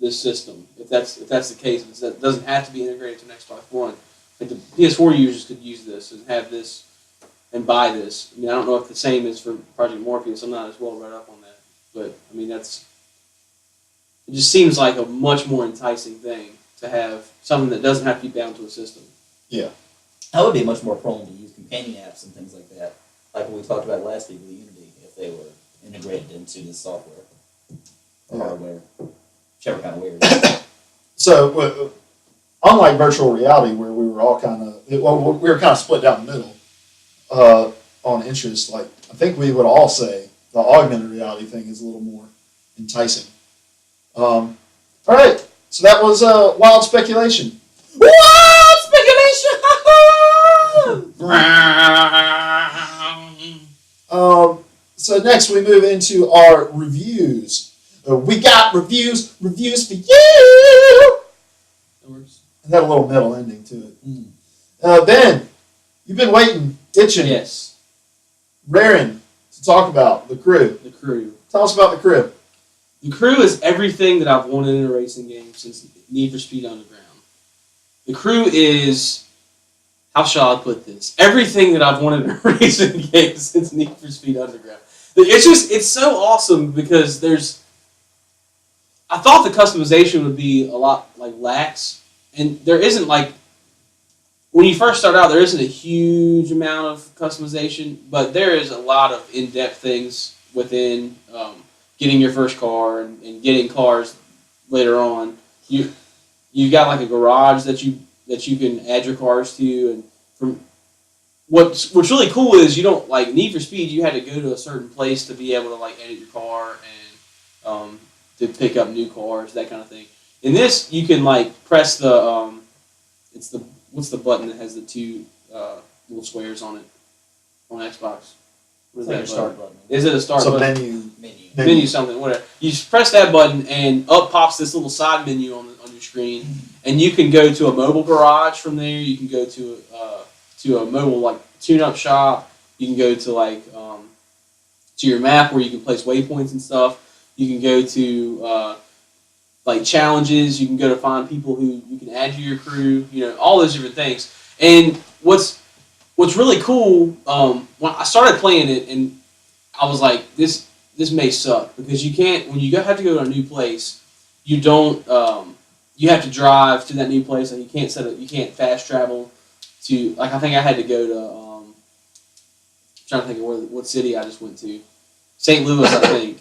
this system if that's the case. It doesn't have to be integrated to an Xbox One. Like the PS4 users could use this and have this and buy this. I mean, I don't know if the same is for Project Morpheus. I'm not as well read up on that, but I mean it just seems like a much more enticing thing to have something that doesn't have to be bound to a system. Yeah. I would be much more prone to use companion apps and things like that, like what we talked about last week with Unity, if they were integrated into the software or hardware, whichever kind of weird. So, unlike virtual reality, where we were all we were kind of split down the middle on interest. Like I think we would all say the augmented reality thing is a little more enticing. All right, so that was wild speculation. Wild speculation! So next we move into our reviews. We got reviews for you. That works. And that a little metal ending to it. Mm. Ben, you've been waiting, itching, Yes, raring to talk about The Crew. The Crew. Tell us about The Crew. The Crew is everything that I've wanted in a racing game since Need for Speed Underground. The Crew is, how shall I put this? Everything that I've wanted in a racing game since Need for Speed Underground. It's so awesome because I thought the customization would be a lot lax, and there isn't when you first start out, there isn't a huge amount of customization, but there is a lot of in-depth things within getting your first car and getting cars later on. You got a garage that you can add your cars to, and from what's really cool is you don't Need for Speed. You had to go to a certain place to be able to edit your car and to pick up new cars, that kind of thing. In this, you can press the what's the button that has the two little squares on it on Xbox? What is It's like that a start button? button. Is it a start So button? Menu. Menu something, whatever. You just press that button and up pops this little side menu on your screen, and you can go to a mobile garage from there. You can go to a mobile tune-up shop. You can go to to your map where you can place waypoints and stuff. You can go to challenges. You can go to find people who you can add to your crew. All those different things. And what's really cool, when I started playing it, and I was like, this may suck because you can't, when you have to go to a new place, you don't you have to drive to that new place, and you can't fast travel to, I think I had to go to I'm trying to think of what city I just went to. St. Louis, I think,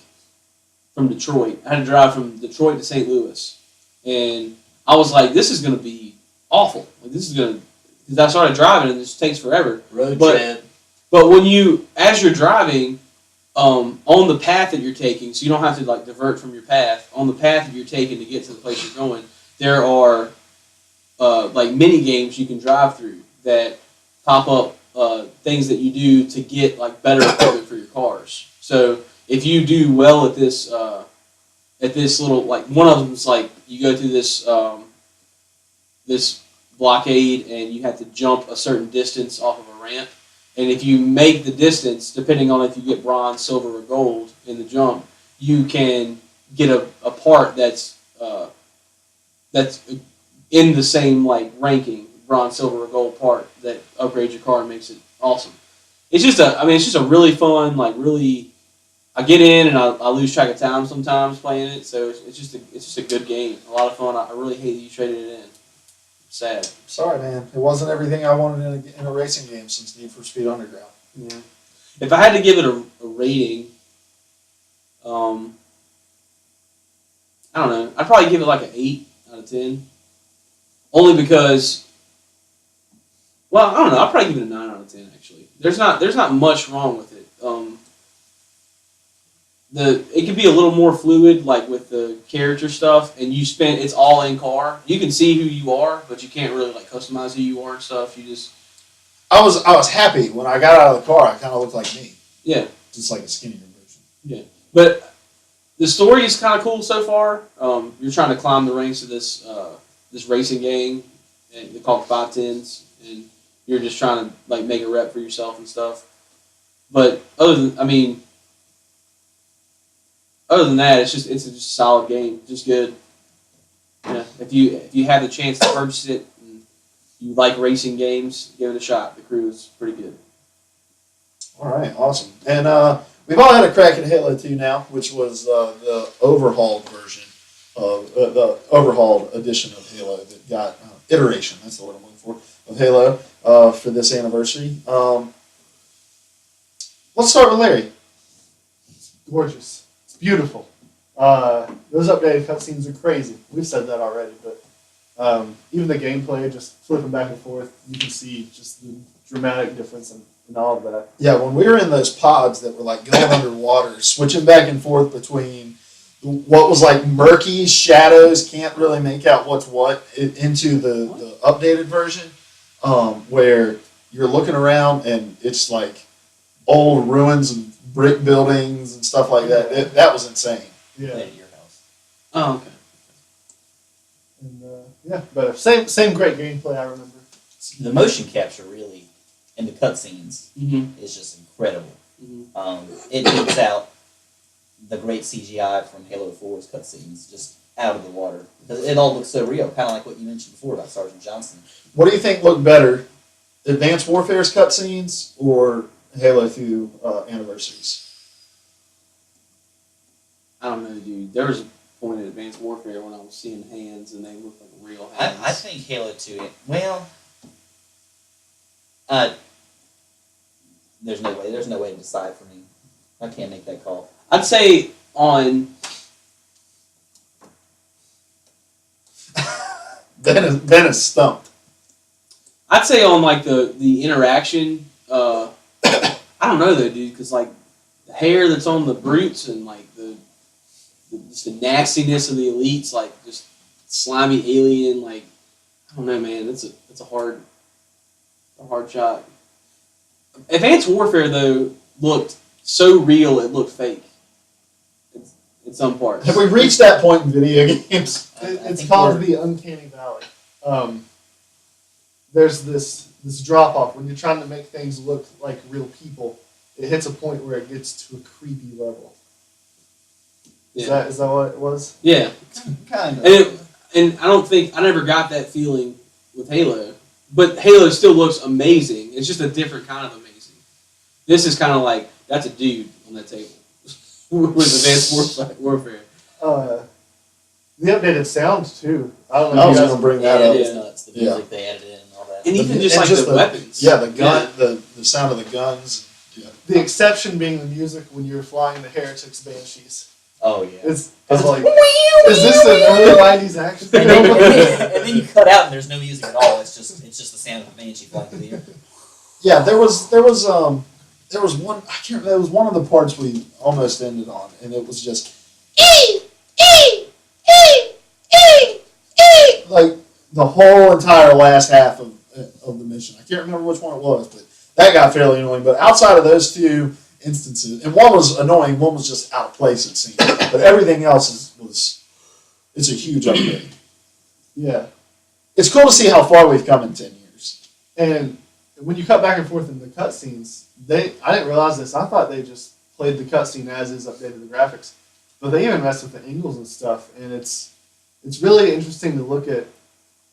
from Detroit. I had to drive from Detroit to St. Louis, and I was like, this is going to be awful. Because I started driving and this takes forever. Road But- trip. But as you're driving, on the path that you're taking, so you don't have to divert from your path, on the path that you're taking to get to the place you're going, there are mini games you can drive through that pop up things that you do to get better equipment for your cars. So if you do well at this little one of them's you go through this blockade and you have to jump a certain distance off of a ramp. And if you make the distance, depending on if you get bronze, silver, or gold in the jump, you can get a part that's in the same ranking, bronze, silver, or gold part that upgrades your car and makes it awesome. It's just a really fun, really. I get in and I lose track of time sometimes playing it, so it's just a good game, a lot of fun. I really hate that you traded it in. Sad. Sorry, man. It wasn't everything I wanted in a racing game since Need for Speed Underground. Yeah. If I had to give it a rating, I don't know. I'd probably give it an 8 out of 10. Only because Well, I don't know. I'll probably give it a 9 out of 10. Actually, there's not much wrong with it. It can be a little more fluid, like with the character stuff, and it's all in car. You can see who you are, but you can't really like customize who you are and stuff. You just I was happy when I got out of the car. I kind of looked like me, yeah. just like a skinnier version. But the story is kind of cool so far. You're trying to climb the ranks of this racing gang, and they're called 510s, and you're just trying to like make a rep for yourself and stuff. But other than that, it's just a solid game, just good. Yeah, if you have the chance to purchase it and you like racing games, give it a shot. The crew is pretty good. All right, awesome. And we've all had a crack at Halo 2 now, which was the overhauled version of the overhauled edition of Halo that got iteration. That's the word I'm looking for of Halo for this anniversary. Let's start with Larry. It's gorgeous. It's beautiful. Those updated cutscenes are crazy. We've said that already, but even the gameplay, just flipping back and forth, you can see just the dramatic difference in all of that. Yeah, when we were in those pods that were like going underwater, switching back and forth between what was like murky shadows, can't really make out what's what, into the updated version, where you're looking around and it's like old ruins and brick buildings and stuff like that. That was insane. Yeah. At your house. Oh, okay. And yeah, but same great gameplay. I remember. The motion capture really in the cutscenes Mm-hmm. is just incredible. Mm-hmm. It beats out the great CGI from Halo 4's cutscenes just out of the water because it all looks so real, kind of like what you mentioned before about Sergeant Johnson. What do you think looked better, Advanced Warfare's cutscenes or Halo 2 anniversaries? I don't know, dude. There was a point in Advanced Warfare when I was seeing hands and they looked like real hands. I think Halo 2. Well, there's no way to decide for me. I can't make that call. I'd say on Ben is stumped. I'd say on like the interaction. I don't know though, dude, because like the hair that's on the brutes and like just the nastiness of the elites, like just slimy alien, like I don't know, man. It's a hard shot. Advanced Warfare though looked so real it looked fake. In some parts. Have we reached that point in video games? I It's think called we're- the Uncanny Valley. There's this drop off when you're trying to make things look like real people. It hits a point where it gets to a creepy level. Yeah. Is that what it was? Yeah. Kind of. And I never got that feeling with Halo. But Halo still looks amazing. It's just a different kind of amazing. This is kind of like, that's a dude on that table with Advanced Warfare. The updated sound too. I don't I know. was If you going guys, to bring Yeah, that up. it is Yeah. nuts. The Yeah. music they added in and all that. And even The- just and like just the weapons. Yeah, the gun, the sound of the guns. Yeah. the exception being the music when you're flying the Heretics Banshees. Oh yeah. It's Because like, is this an early '90s action? and then you cut out and there's no music at all. It's just the sound of a banshee flying through the air. Yeah, there was one. I can't remember. There was one of the parts we almost ended on, and it was just like the whole entire last half of the mission. I can't remember which one it was, but that got fairly annoying. But outside of those two instances, and one was annoying, one was just out of place, it seemed. But everything else it's a huge upgrade. Yeah. It's cool to see how far we've come in 10 years. And when you cut back and forth in the cutscenes, I didn't realize this. I thought they just played the cutscene as is, updated the graphics, but they even messed with the angles and stuff. And it's really interesting to look at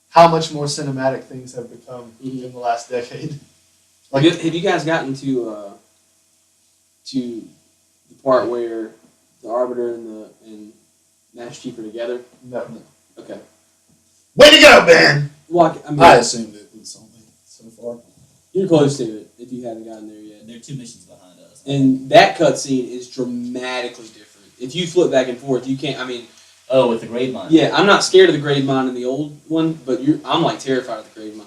how much more cinematic things have become in the last decade. Have you guys gotten to the part where the Arbiter and Master Chief are together? No. Okay. Way to go, Ben! Well, I mean, I assumed it was only so far. you're close to it if you haven't gotten there yet. They're 2 missions behind us. And that cutscene is dramatically different. If you flip back and forth, you can't. I mean, Oh, with the grave mine. yeah, I'm not scared of the grave mine in the old one, but I'm like terrified of the grave mine,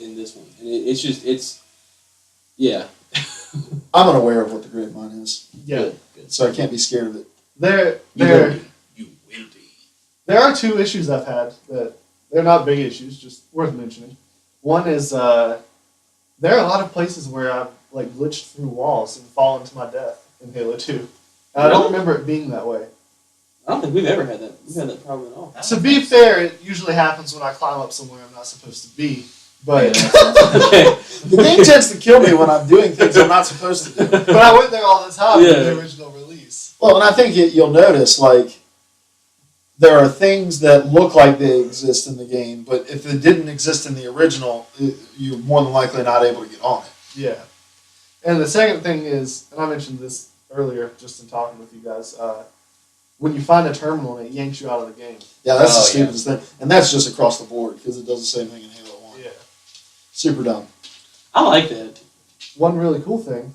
and in this one, and it's yeah. I'm unaware of what the grade mine is, Yeah. Good. so I can't be scared of it. There You there will be. You will be. there are two issues I've had that they're not big issues, just worth mentioning. One is there are a lot of places where I've like glitched through walls and fallen to my death in Halo 2. And I don't Really? remember it being that way. I don't think we've ever had that. We've had that problem at all. To be fair, it usually happens when I climb up somewhere I'm not supposed to be. But Okay. The game tends to kill me when I'm doing things I'm not supposed to do. but I went there all the time in Yeah. the original release. Well, and I think you'll notice, like, there are things that look like they exist in the game, but if it didn't exist in the original, you're more than likely not able to get on it. Yeah. And the second thing is, and I mentioned this earlier just in talking with you guys, when you find a terminal and it yanks you out of the game. Yeah, that's the Oh, yeah. stupidest thing. And that's just across the board, because it does the same thing in Halo 1. Yeah. Super dumb. I like that. One really cool thing,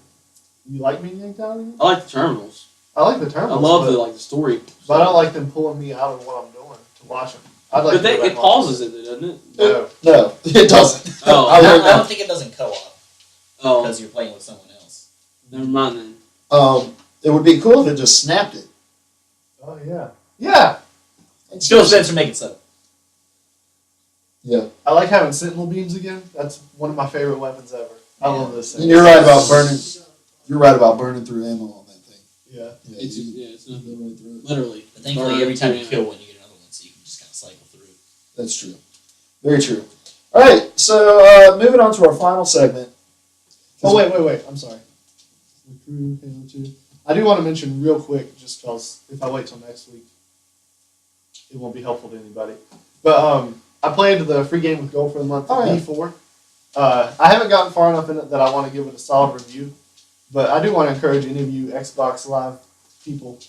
you like being yanked out of the game? I like the terminals. I like the I terminals. love but, the story. but I don't like them pulling me out of what I'm doing to watch them. I'd like But to go back it on- pauses it, doesn't it? No. No, it doesn't. Oh. I I learned don't that. think it doesn't co-op Oh, because you're playing with someone else. never mind then. It would be cool if it just snapped it. Oh, yeah. Yeah. Still sense to make it so. Yeah. I like having sentinel beams again. That's one of my favorite weapons ever. I love this thing. And you're right about burning. You're right about burning through ammo on that thing. Yeah. Yeah, It's you it's go nothing. right through it. Literally. But thankfully, every time you kill one, you get another one, so you can just kind of cycle through. That's true. Very true. All right, so moving on to our final segment. Oh, wait. I'm sorry. The crew, Halo 2. I do want to mention real quick, just because if I wait till next week, it won't be helpful to anybody. But I played the free game with gold for the month Oh, yeah. D4. I haven't gotten far enough in it that I want to give it a solid review, but I do want to encourage any of you Xbox Live people,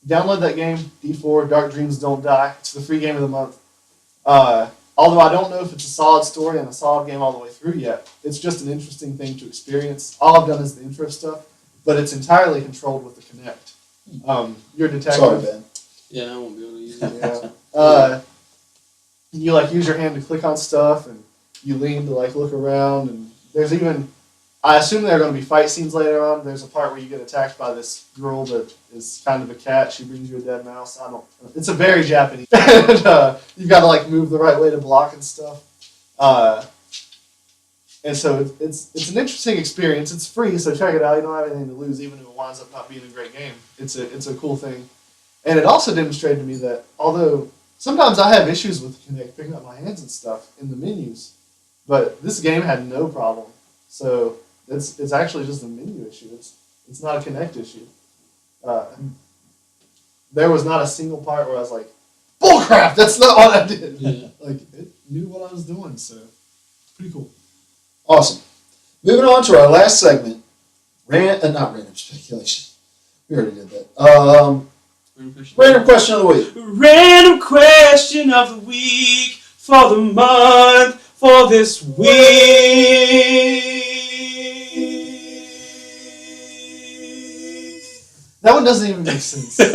download that game, D4, Dark Dreams Don't Die. It's the free game of the month. Although I don't know if it's a solid story and a solid game all the way through yet, it's just an interesting thing to experience. All I've done is the intro stuff, but it's entirely controlled with the Kinect. You're a detective. Sorry, Ben. Yeah, I won't be able to use it. Yeah. And you like use your hand to click on stuff, and you lean to like look around, and there's even, I assume there are going to be fight scenes later on. There's a part where you get attacked by this girl that is kind of a cat. She brings you a dead mouse. It's a very Japanese. And, you've got to like move the right way to block and stuff. And so it's an interesting experience. It's free, so check it out. You don't have anything to lose, even if it winds up not being a great game. It's a cool thing. And it also demonstrated to me that although sometimes I have issues with Kinect picking up my hands and stuff in the menus, but this game had no problem. So it's actually just a menu issue. It's not a Kinect issue. There was not a single part where I was like, bullcrap, that's not what I did. Yeah. Like, it knew what I was doing, so pretty cool. Awesome. Moving on to our last segment, not random speculation. We already did that. Random question of the week. Random question of the week for the month for this week. That one doesn't even make sense. I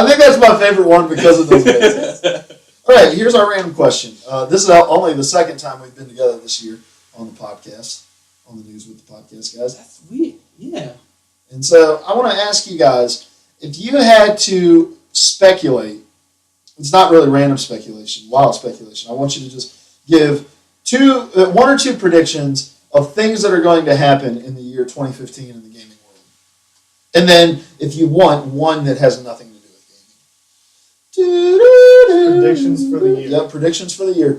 think that's my favorite one because it doesn't make sense. All right, here's our random question. This is only the second time we've been together this year on the podcast, on the News with the Podcast, guys. That's weird. Yeah. And so I want to ask you guys, if you had to speculate, it's not really random speculation, wild speculation. I want you to just give one or two predictions of things that are going to happen in the year 2015 in the gaming world. And then, if you want, one that has nothing to do with gaming. Predictions for the year. Yep, predictions for the year.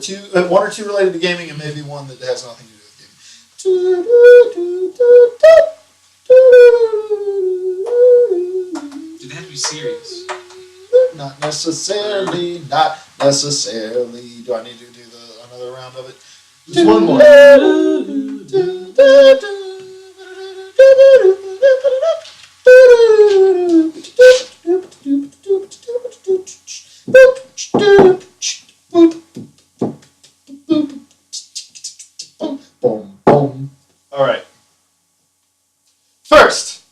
One or two related to gaming, and maybe one that has nothing to do with gaming. Dude, they have to be serious. Not necessarily. Not necessarily. Do I need to do another round of it? Just one more. Boom, boom. All right. First,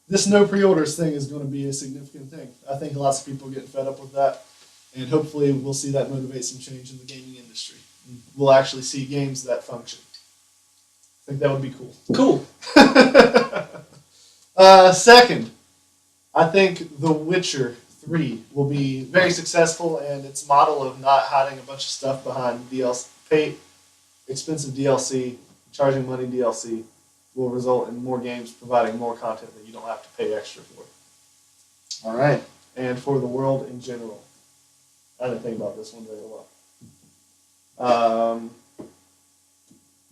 this no pre-orders thing is going to be a significant thing. I think lots of people are getting fed up with that, and hopefully we'll see that motivate some change in the gaming we'll actually see games that function. I think that would be cool. Cool. Second, I think The Witcher 3 will be very successful, and its model of not hiding a bunch of stuff behind expensive DLC, charging money DLC, will result in more games providing more content that you don't have to pay extra for. All right. And for the world in general. I didn't think about this one very well.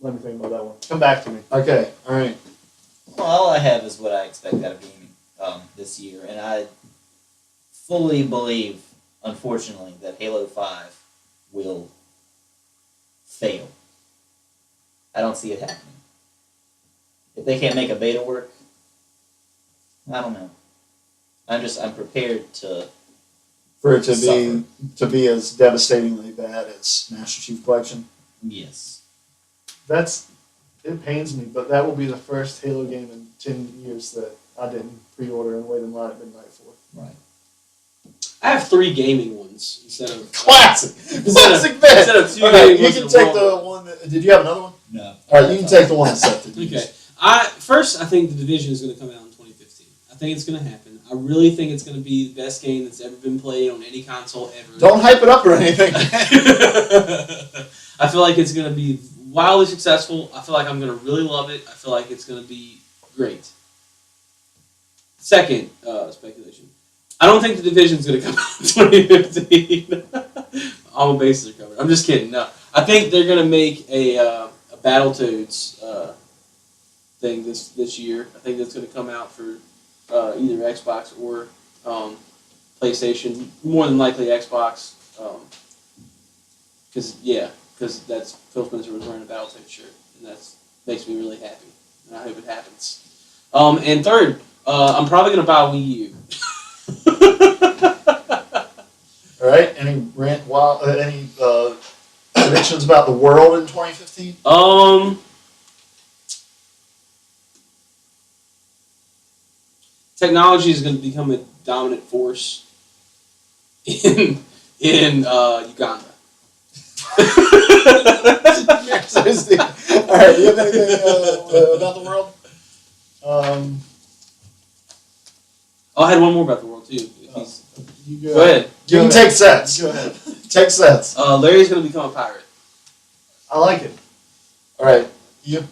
Let me think about that one. Come back to me. Okay. All right. Well, all I have is what I expect out of gaming this year, and I fully believe, unfortunately, that Halo 5 will fail. I don't see it happening. If they can't make a beta work, I don't know. I'm prepared to For it to suffer. be as devastatingly bad as Master Chief Collection. Yes. It pains me, but that will be the first Halo game in 10 years that I didn't pre-order and wait in line at midnight for. Right. I have 3 gaming ones instead of Classic. Classic bet. instead of 2 Okay, gaming you ones. can in a take row. the one. Did you have another one? No. All right, you can take the one that's set to use. Okay. I think the Division is going to come out in 2015. I think it's going to happen. I really think it's going to be the best game that's ever been played on any console ever. Don't hype it up or anything. I feel like it's going to be wildly successful. I feel like I'm going to really love it. I feel like it's going to be great. Second speculation. I don't think the Division's going to come out in 2015. All my bases are covered. I'm just kidding. No, I think they're going to make a Battletoads thing this year. I think that's going to come out for either Xbox or PlayStation. More than likely Xbox. Because that's Phil Spencer was wearing a Battletoads shirt, and that makes me really happy, and I hope it happens. And third, I'm probably going to buy a Wii U. All right. Any predictions about the world in 2015? Technology is going to become a dominant force in Uganda. All right. Do you have anything about the world? I had one more about the world too. If he's- You Go ahead. You can take sets. Go ahead. Take sets. Larry's going to become a pirate. I like it. All right. You.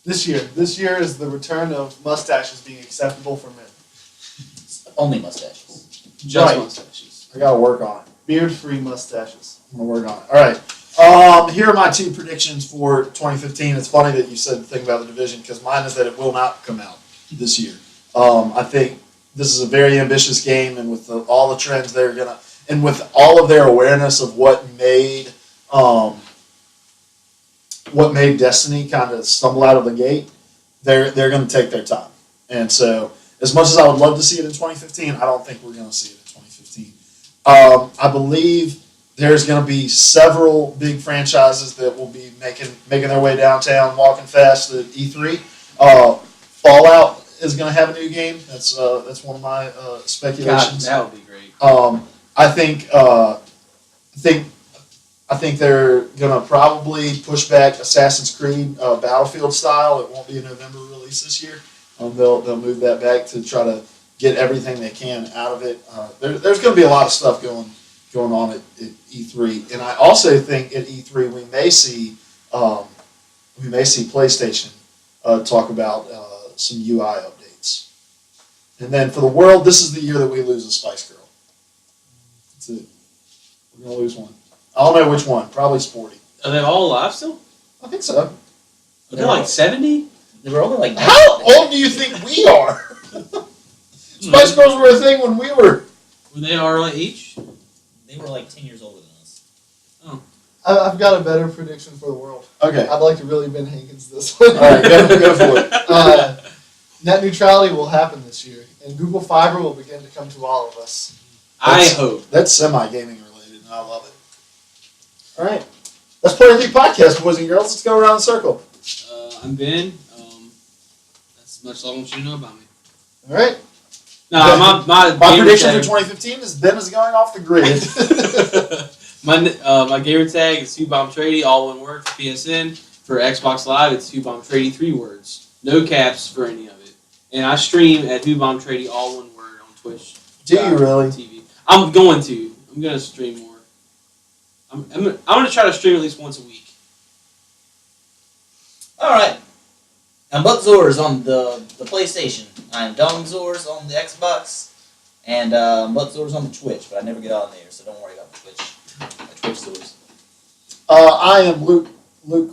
This year is the return of mustaches being acceptable for men. Only mustaches. Just Right. mustaches. I gotta work on it. Beard-free mustaches. I'm gonna work on it. All right. Here are my 2 predictions for 2015. It's funny that you said the thing about the Division because mine is that it will not come out this year. I think this is a very ambitious game, and with all the trends they're gonna, and with all of their awareness of what made Destiny kind of stumble out of the gate, they're going to take their time. And so, as much as I would love to see it in 2015, I don't think we're going to see it in 2015. I believe there's going to be several big franchises that will be making their way downtown, walking fast at E3. Fallout is going to have a new game. That's one of my God, speculations. that would be great. I think they're gonna probably push back Assassin's Creed Battlefield style. It won't be a November release this year. They'll move that back to try to get everything they can out of it. There's going to be a lot of stuff going on at E3, and I also think at E3 we may see PlayStation talk about some UI updates. And then for the world, this is the year that we lose a Spice Girl. That's it. We're gonna lose one. I don't know which one. Probably Sporty. Are they all alive still? I think so. Are they like 70? They were only like. How old do you think we are? Spice Girls were a thing when we were. Were they our age? They were like 10 years older than us. I've got a better prediction for the world. Okay. I'd like to really Ben Hankins this one. All right, go for it. Net neutrality will happen this year, and Google Fiber will begin to come to all of us. I hope. That's semi-gaming related, and I love it. All right. Let's play a new podcast, boys and girls. Let's go around the circle. I'm Ben. That's as much as I want you to know about me. All right. No, my My gamer prediction for tag- 2015 is Ben is going off the grid. My gamer tag is HuBombTrady, all one word for PSN. For Xbox Live, it's HuBombTrady, 3 words. No caps for any of it. And I stream at HuBombTrady, all one word on Twitch. Do you really? TV. I'm going to. I'm going to stream more. I'm going to try to stream at least once a week. Alright. I'm Buckzors on the PlayStation. I'm Dongzors on the Xbox. And Buckzors on the Twitch, but I never get on there, so don't worry about the Twitch. The Twitch Zors. I am Luke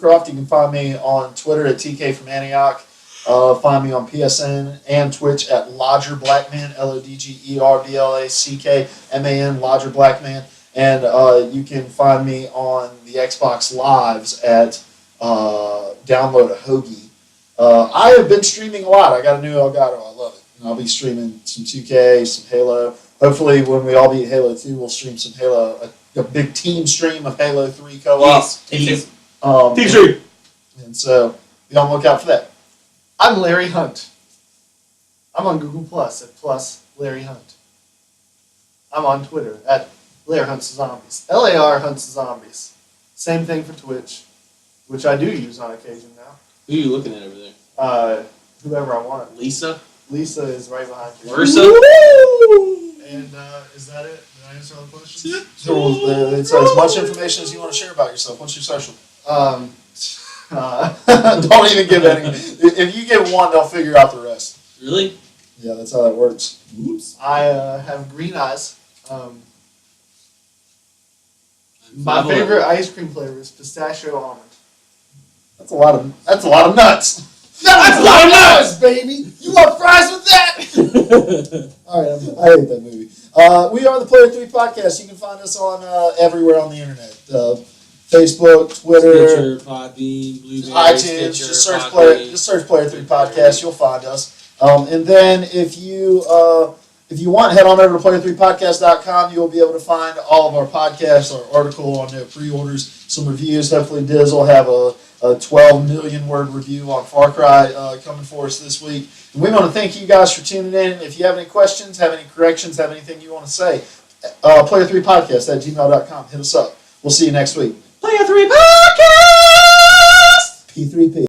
Croft. You can find me on Twitter at TK from Antioch. Find me on PSN and Twitch at Lodger Blackman, LODGERBLACKMAN, Lodger Blackman. And you can find me on the Xbox Lives at Download a Hoagie. I have been streaming a lot. I got a new Elgato. I love it. And I'll be streaming some 2K, some Halo. Hopefully, when we all beat Halo 2, we'll stream some Halo, a big team stream of Halo 3 co-op. Yes. Team stream. And so, be on the lookout for that. I'm Larry Hunt. I'm on Google Plus at Plus Larry Hunt. I'm on Twitter at Larry Hunts Zombies. LAR Hunts Zombies. Same thing for Twitch, which I do use on occasion now. Who are you looking at over there? Whoever I want. Lisa? Lisa is right behind you. Ursa? And is that it? Did I answer all the questions? So, it's as much information as you want to share about yourself. What's your social? Don't even give any. If you give one, they'll figure out the rest. Really? Yeah, that's how that works. Oops. I have green eyes. My 5'11". favorite ice cream flavor is pistachio almond. That's a lot of nuts. That's a lot of nuts, baby. You want fries with that? All right, I hate that movie. We are the Player 3 Podcast. You can find us on everywhere on the internet. Facebook, Twitter, Stitcher, Podbean, Blueberry, iTunes. Stitcher, Just search Podbean. Player 3 Podcast. You'll find us. And then if you want, head on over to player3podcast.com. You will be able to find all of our podcasts, our article on pre-orders, some reviews. Hopefully, Diz will have a 12 million word review on Far Cry coming for us this week. And we want to thank you guys for tuning in. If you have any questions, have any corrections, have anything you want to say, player3podcast at gmail.com. Hit us up. We'll see you next week. Player 3 Podcast! P3P.